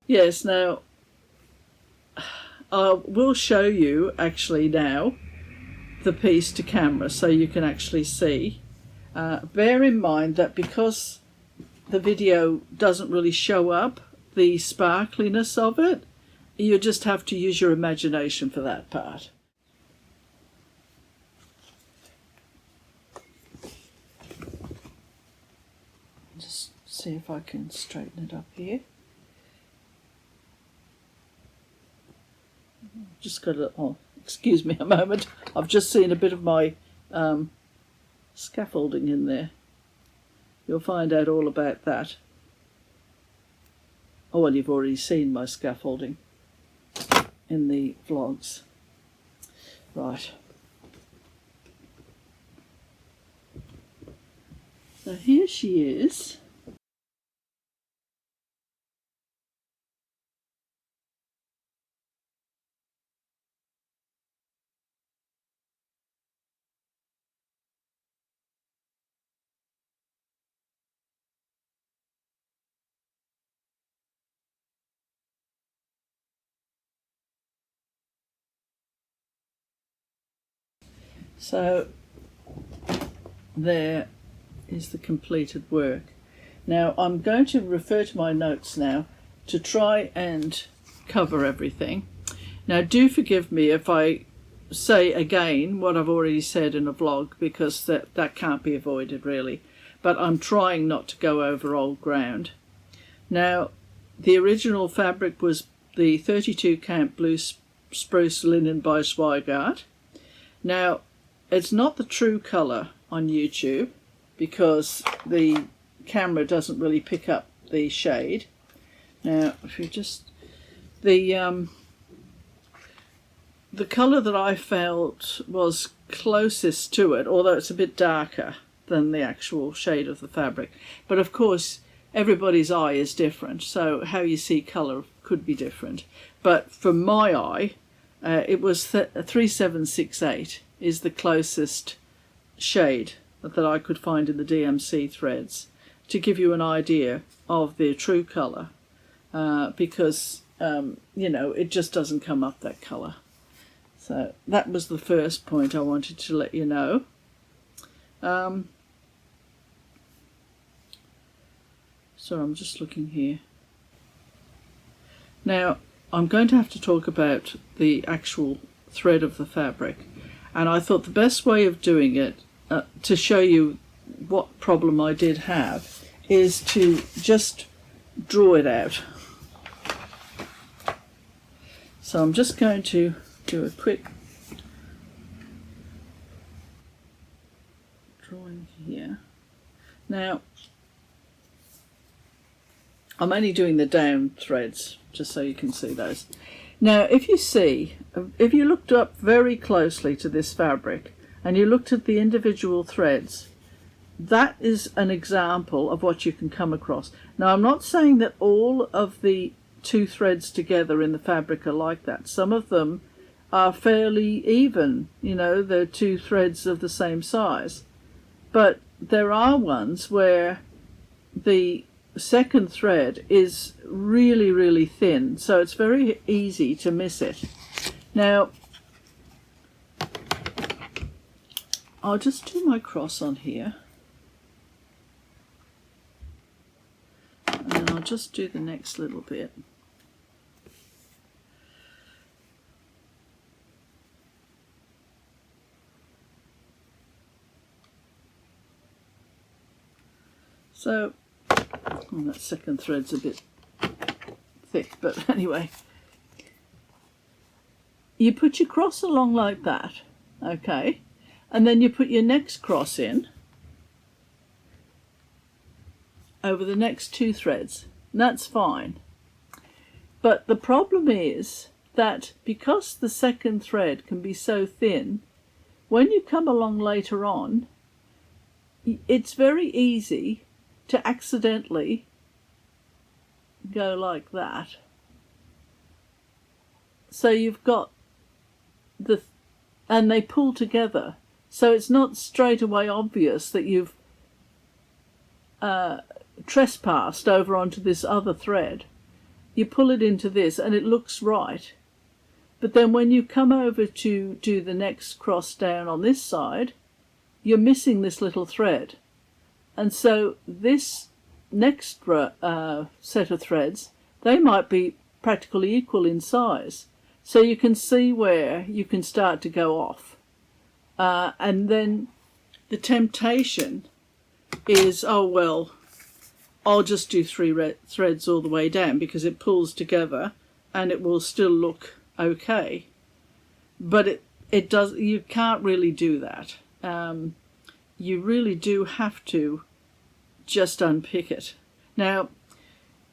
Yes, now I will show you actually now the piece to camera so you can actually see. Bear in mind that because the video doesn't really show up the sparkliness of it, you just have to use your imagination for that part. Just see if I can straighten it up here. Just got a, oh, excuse me a moment. I've just seen a bit of my scaffolding in there. You'll find out all about that. Oh, well, you've already seen my scaffolding in the vlogs. Right. So here she is. So there is the completed work. Now I'm going to refer to my notes now to try and cover everything. Now do forgive me if I say again what I've already said in a vlog, because that can't be avoided really, but I'm trying not to go over old ground. Now the original fabric was the 32 count blue spruce linen by Zweigart. Now it's not the true colour on YouTube because the camera doesn't really pick up the shade. Now, if you just the colour that I felt was closest to it, although it's a bit darker than the actual shade of the fabric. But of course, everybody's eye is different, so how you see colour could be different. But for my eye, it was 3768. Is the closest shade that I could find in the DMC threads to give you an idea of their true colour, because you know, it just doesn't come up that colour. So that was the first point I wanted to let you know. So I'm just looking here. Now I'm going to have to talk about the actual thread of the fabric. And I thought the best way of doing it, to show you what problem I did have, is to just draw it out. So I'm just going to do a quick drawing here. Now, I'm only doing the down threads, just so you can see those. Now, if you looked up very closely to this fabric and you looked at the individual threads, that is an example of what you can come across. Now, I'm not saying that all of the two threads together in the fabric are like that. Some of them are fairly even, you know, they're two threads of the same size. But there are ones where the second thread is really, really thin, so it's very easy to miss it. Now, I'll just do my cross on here, and then I'll just do the next little bit. So, oh, that second thread's a bit thick, but anyway. You put your cross along like that, okay? And then you put your next cross in over the next two threads. And that's fine. But the problem is that because the second thread can be so thin, when you come along later on, it's very easy to accidentally go like that. So you've got and they pull together. So it's not straight away obvious that you've trespassed over onto this other thread. you pull it into this and it looks right. But then when you come over to do the next cross down on this side, you're missing this little thread. And so this next set of threads, they might be practically equal in size. So you can see where you can start to go off. And then the temptation is, oh, well, I'll just do 3 threads all the way down because it pulls together and it will still look okay. But it does. You can't really do that. You really do have to just unpick it. Now,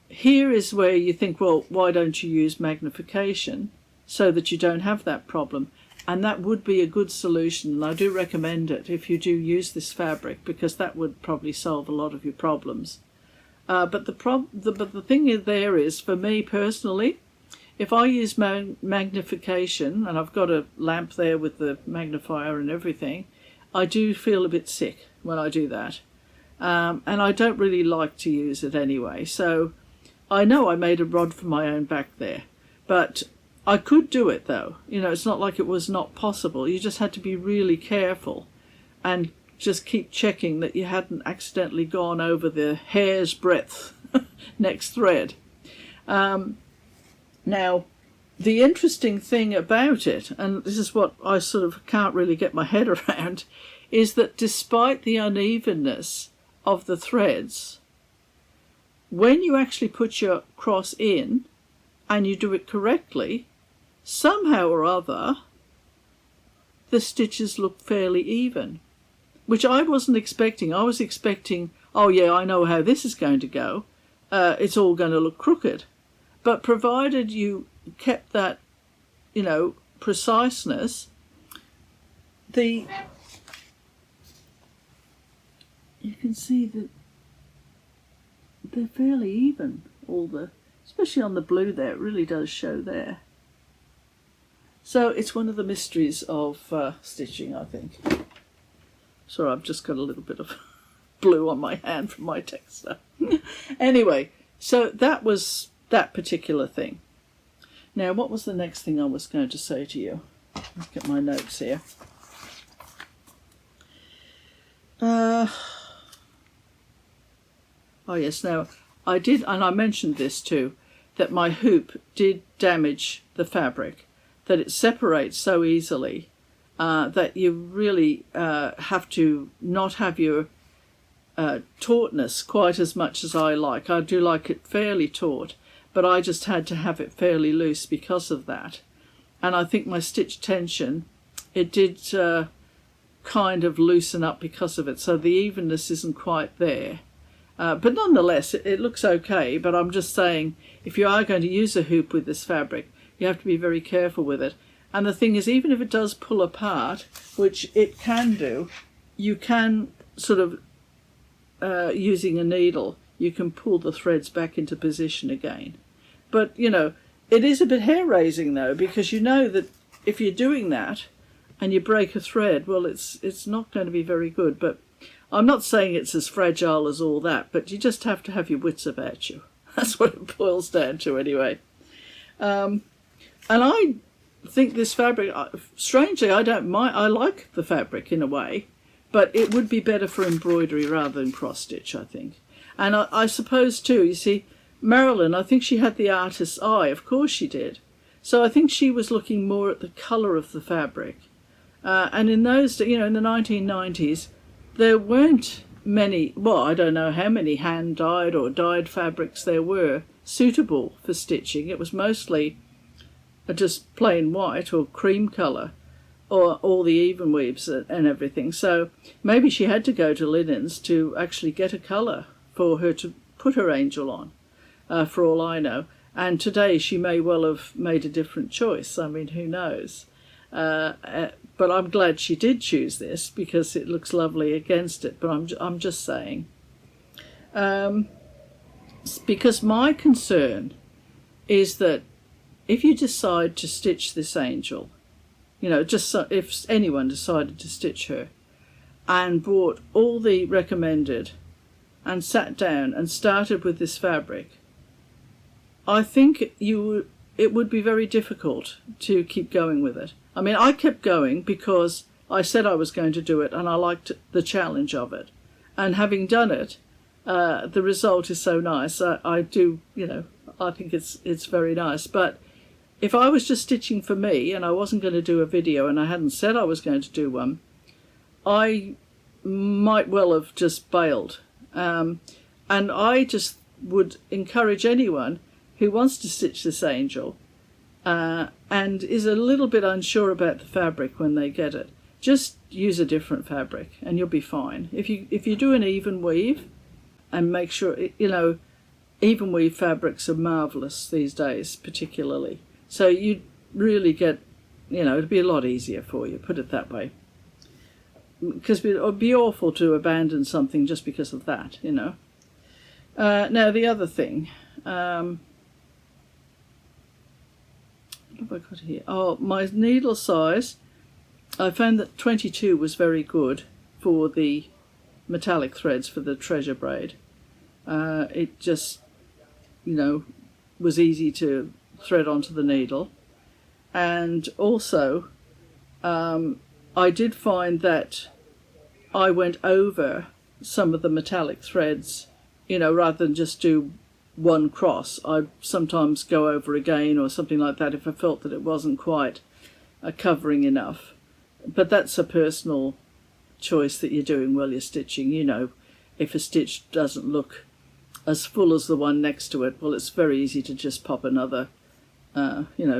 here is where you think, well, why don't you use magnification so that you don't have that problem? And that would be a good solution, and I do recommend it if you do use this fabric, because that would probably solve a lot of your problems. But the thing there is, for me personally, if I use magnification, and I've got a lamp there with the magnifier and everything, I do feel a bit sick when I do that. And I don't really like to use it anyway. So I know I made a rod for my own back there, but I could do it though. You know, it's not like it was not possible. You just had to be really careful and just keep checking that you hadn't accidentally gone over the hair's breadth next thread. Now, the interesting thing about it, and this is what I sort of can't really get my head around, is that despite the unevenness of the threads, when you actually put your cross in and you do it correctly, somehow or other the stitches look fairly even, which I wasn't expecting. I was expecting, oh yeah, I know how this is going to go. It's all going to look crooked. But provided you kept that, you know, preciseness, you can see that they're fairly even, especially on the blue there, it really does show there. So it's one of the mysteries of stitching, I think. Sorry, I've just got a little bit of blue on my hand from my texter. Anyway, so that was that particular thing. Now, what was the next thing I was going to say to you? Let's get my notes here. Oh yes, now I did, and I mentioned this too, that my hoop did damage the fabric, that it separates so easily that you really have to not have your tautness quite as much as I like. I do like it fairly taut, but I just had to have it fairly loose because of that. And I think my stitch tension, it did kind of loosen up because of it, so the evenness isn't quite there. But nonetheless, it looks okay, but I'm just saying, if you are going to use a hoop with this fabric, you have to be very careful with it. And the thing is, even if it does pull apart, which it can do, you can sort of, using a needle, you can pull the threads back into position again. But, you know, it is a bit hair-raising though, because you know that if you're doing that and you break a thread, well, it's not going to be very good. But I'm not saying it's as fragile as all that, but you just have to have your wits about you. That's what it boils down to anyway. And I think this fabric, strangely, I don't mind. I like the fabric in a way, but it would be better for embroidery rather than cross-stitch, I think. And I suppose too, you see, Marilyn, I think she had the artist's eye. Of course she did. So I think she was looking more at the colour of the fabric. And in those, you know, in the 1990s, there weren't many, well, I don't know how many hand-dyed or dyed fabrics there were suitable for stitching. It was mostly just plain white or cream colour, or all the even weaves and everything. So maybe she had to go to linens to actually get a colour for her to put her angel on, for all I know. And today she may well have made a different choice. I mean, who knows? But I'm glad she did choose this because it looks lovely against it. But I'm just saying, because my concern is that if you decide to stitch this angel, you know, just so, if anyone decided to stitch her and bought all the recommended and sat down and started with this fabric, I think it would be very difficult to keep going with it. I mean, I kept going because I said I was going to do it and I liked the challenge of it. And having done it, the result is so nice. I do, I think it's very nice. But if I was just stitching for me and I wasn't going to do a video and I hadn't said I was going to do one, I might well have just bailed. And I just would encourage anyone who wants to stitch this angel and is a little bit unsure about the fabric when they get it, just use a different fabric and you'll be fine. If you do an even weave, and make sure, even weave fabrics are marvellous these days, particularly. So you really get, it'll be a lot easier for you, put it that way. Because it would be awful to abandon something just because of that, Now the other thing, what have I got here? Oh, my needle size, I found that 22 was very good for the metallic threads for the treasure braid. It just, was easy to thread onto the needle. And also, I did find that I went over some of the metallic threads, rather than just do one cross. I'd sometimes go over again or something like that if I felt that it wasn't quite covering enough. But that's a personal choice that you're doing while you're stitching. If a stitch doesn't look as full as the one next to it, well, it's very easy to just pop another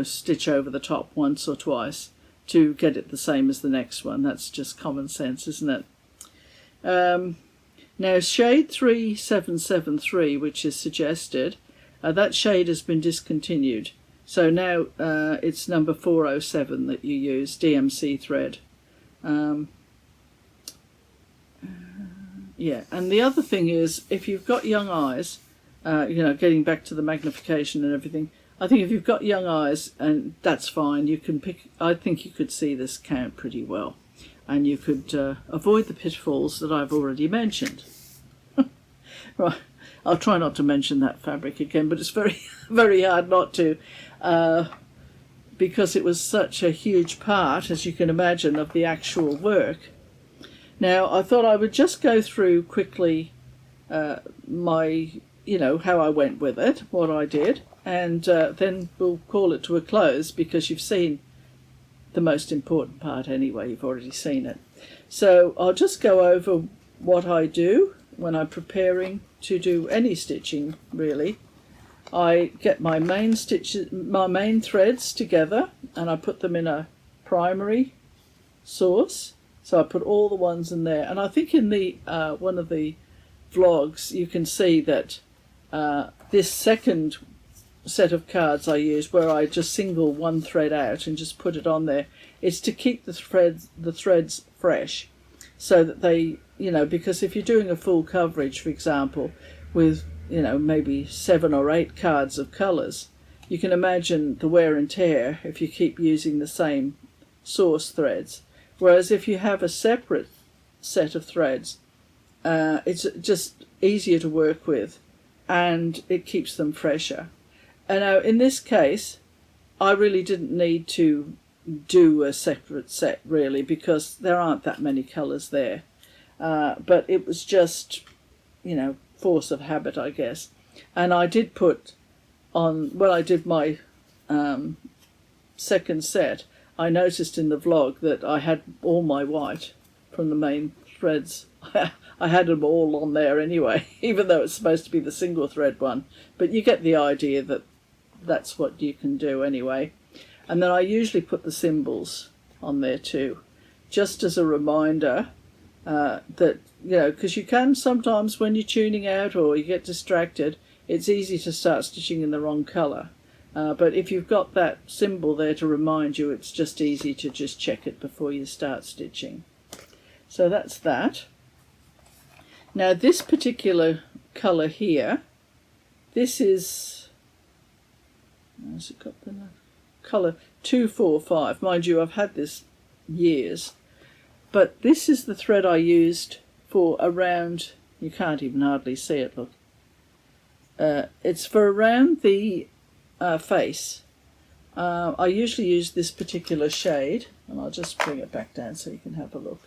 stitch over the top once or twice to get it the same as the next one. That's just common sense, isn't it? Now shade 3773, which is suggested, that shade has been discontinued, so now it's number 407 that you use, DMC thread. Yeah, and the other thing is, if you've got young eyes, getting back to the magnification and everything, I think if you've got young eyes, and that's fine, you can pick, I think you could see this count pretty well, and you could avoid the pitfalls that I've already mentioned. Right, I'll try not to mention that fabric again, but it's very, very hard not to, because it was such a huge part, as you can imagine, of the actual work. Now, I thought I would just go through quickly my, how I went with it, what I did, and then we'll call it to a close, because you've seen the most important part anyway, you've already seen it. So I'll just go over what I do when I'm preparing to do any stitching, really. I get my main threads together, and I put them in a primary source. So I put all the ones in there, and I think in the one of the vlogs you can see that this second set of cards I use, where I just single one thread out and just put it on there, it's to keep the threads fresh, so that they, because if you're doing a full coverage, for example, with maybe 7 or 8 cards of colours, you can imagine the wear and tear if you keep using the same source threads. Whereas if you have a separate set of threads, it's just easier to work with and it keeps them fresher. And now in this case, I really didn't need to do a separate set, really, because there aren't that many colours there. But it was just, force of habit, I guess. And I did put on, when I did my second set, I noticed in the vlog that I had all my white from the main threads. I had them all on there anyway, even though it's supposed to be the single thread one. But you get the idea that that's what you can do anyway. And then I usually put the symbols on there too, just as a reminder that, because you can sometimes, when you're tuning out or you get distracted, it's easy to start stitching in the wrong colour. But if you've got that symbol there to remind you, it's just easy to just check it before you start stitching. So that's that. Now this particular colour here, this is, has it got the colour 245. Mind you, I've had this years. But this is the thread I used for around, you can't even hardly see it, look. It's for around the face. I usually use this particular shade, and I'll just bring it back down so you can have a look.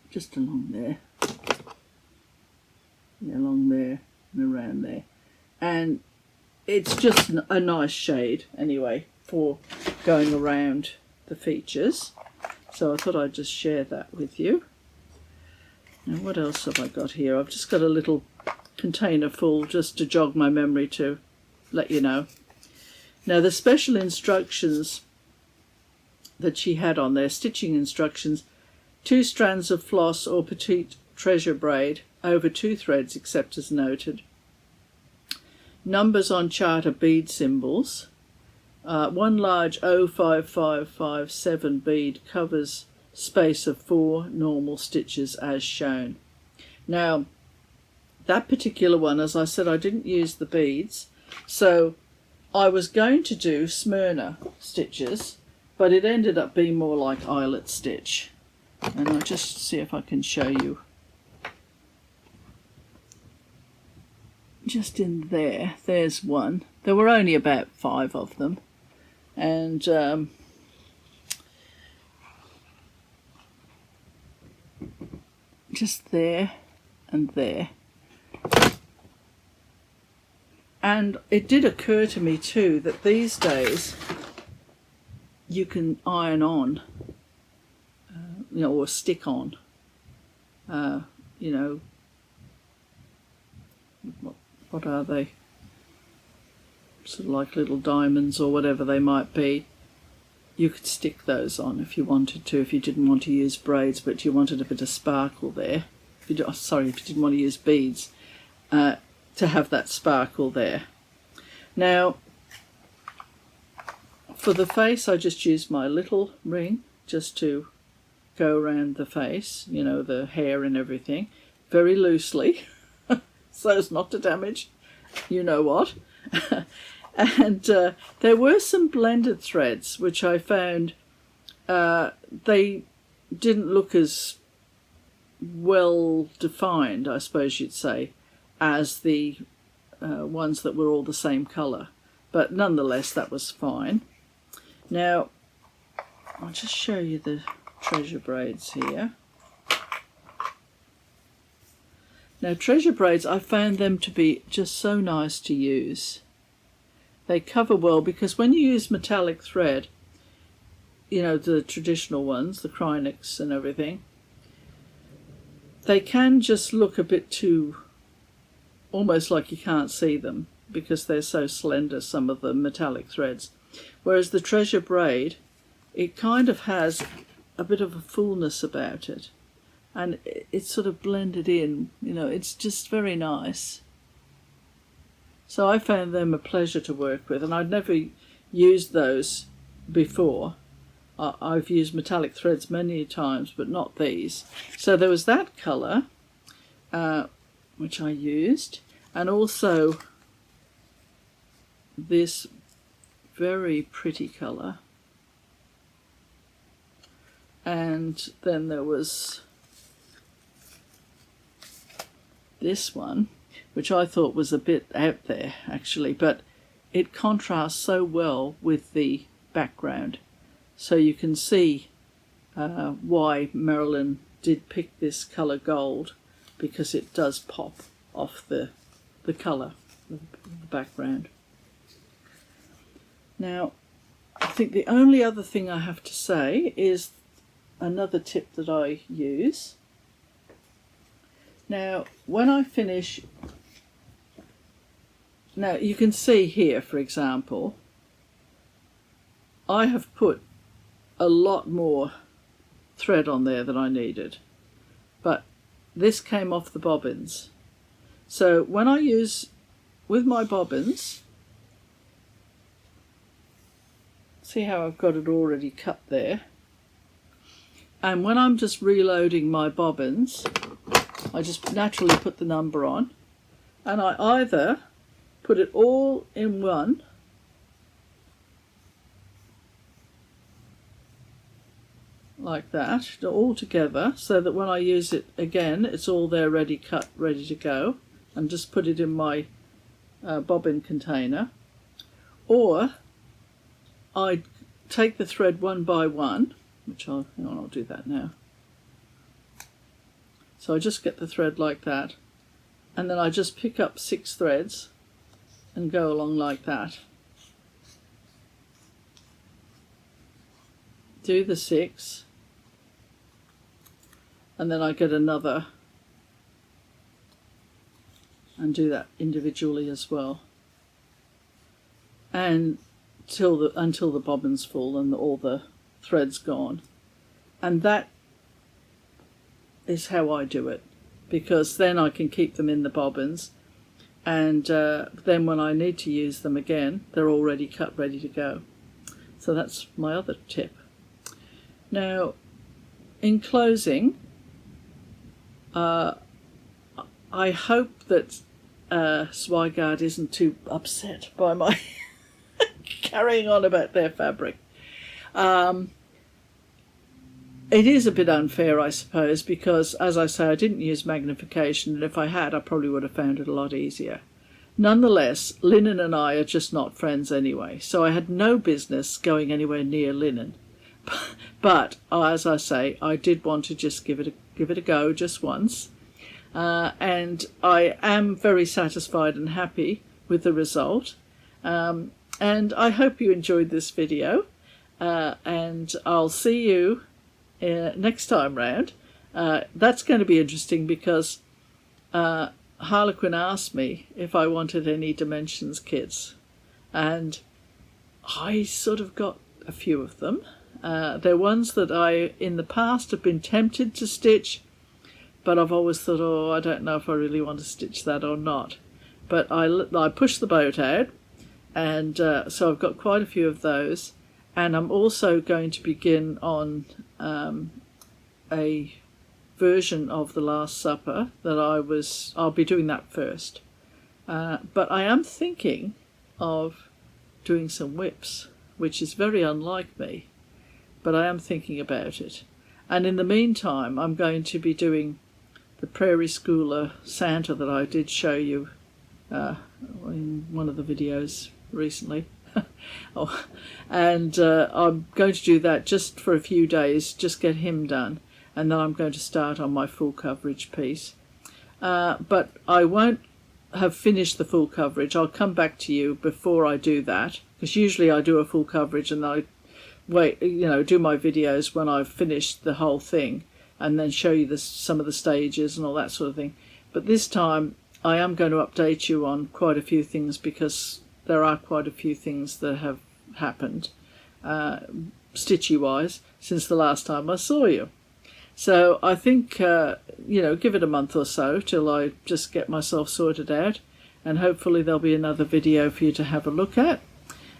Just along there, yeah, along there and around there, and it's just a nice shade anyway for going around the features. So I thought I'd just share that with you. Now what else have I got here? I've just got a little container full just to jog my memory to let you know. Now the special instructions that she had on there, stitching instructions: 2 strands of floss or petite treasure braid over 2 threads except as noted. Numbers on chart are bead symbols. 1 large 05557 bead covers space of 4 normal stitches as shown. Now that particular one, as I said, I didn't use the beads, so I was going to do Smyrna stitches, but it ended up being more like eyelet stitch. And I'll just see if I can show you. Just in there, there's one. There were only about 5 of them. And just there and there. And it did occur to me too that these days you can iron on, you know, or stick on, you know, what are they? Sort of like little diamonds or whatever they might be. You could stick those on if you wanted to, if you didn't want to use braids, but you wanted a bit of sparkle there. If you didn't want to use beads, to have that sparkle there. Now, for the face, I just used my little ring just to go around the face, you know, the hair and everything, very loosely, so as not to damage you know what. And there were some blended threads which I found they didn't look as well defined, I suppose you'd say, as the ones that were all the same colour, but nonetheless that was fine. Now I'll just show you the treasure braids here. Now treasure braids, I found them to be just so nice to use. They cover well, because when you use metallic thread, you know, the traditional ones, the Krynics and everything, they can just look a bit too, almost like you can't see them, because they're so slender, some of the metallic threads. Whereas the treasure braid, it kind of has a bit of a fullness about it, and it's sort of blended in, you know, it's just very nice. So I found them a pleasure to work with, and I'd never used those before. I've used metallic threads many times, but not these. So there was that colour, which I used, and also this very pretty colour. And then there was this one, which I thought was a bit out there actually, but it contrasts so well with the background. So you can see why Marilyn did pick this colour gold, because it does pop off the colour of the background. Now, I think the only other thing I have to say is another tip that I use. Now, when I finish, now you can see here, for example, I have put a lot more thread on there than I needed, but this came off the bobbins. So when I use with my bobbins, see how I've got it already cut there, and when I'm just reloading my bobbins, I just naturally put the number on, and I either put it all in one, like that, all together, so that when I use it again, it's all there ready cut, ready to go, and just put it in my bobbin container. Or I take the thread one by one, which I'll do that now. So I just get the thread like that, and then I just pick up 6 threads and go along like that. Do the 6, and then I get another and do that individually as well, and until the bobbin's full and all the thread's gone. And that is how I do it, because then I can keep them in the bobbins, and then when I need to use them again, they're already cut, ready to go. So that's my other tip. Now, in closing, I hope that Zweigart isn't too upset by my carrying on about their fabric. It is a bit unfair, I suppose, because, as I say, I didn't use magnification, and if I had, I probably would have found it a lot easier. Nonetheless, linen and I are just not friends anyway, so I had no business going anywhere near linen. But, as I say, I did want to just give it a go just once, and I am very satisfied and happy with the result. And I hope you enjoyed this video, and I'll see you next time round. That's going to be interesting, because Harlequin asked me if I wanted any dimensions kits, and I sort of got a few of them. They're ones that I in the past have been tempted to stitch, but I've always thought, oh, I don't know if I really want to stitch that or not. But I pushed the boat out, and so I've got quite a few of those. And I'm also going to begin on a version of The Last Supper that I'll be doing that first. But I am thinking of doing some whips, which is very unlike me, but I am thinking about it. And in the meantime, I'm going to be doing the Prairie Schooler Santa that I did show you in one of the videos recently. And I'm going to do that just for a few days, just get him done, and then I'm going to start on my full coverage piece. But I won't have finished the full coverage. I'll come back to you before I do that, because usually I do a full coverage and I do my videos when I've finished the whole thing, and then show you some of the stages and all that sort of thing. But this time I am going to update you on quite a few things, because there are quite a few things that have happened, stitchy-wise, since the last time I saw you. So I think, give it a month or so till I just get myself sorted out, and hopefully there'll be another video for you to have a look at.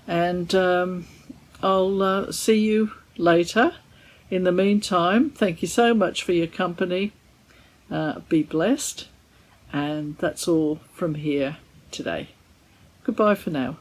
And I'll see you later. In the meantime, thank you so much for your company. Be blessed. And that's all from here today. Goodbye for now.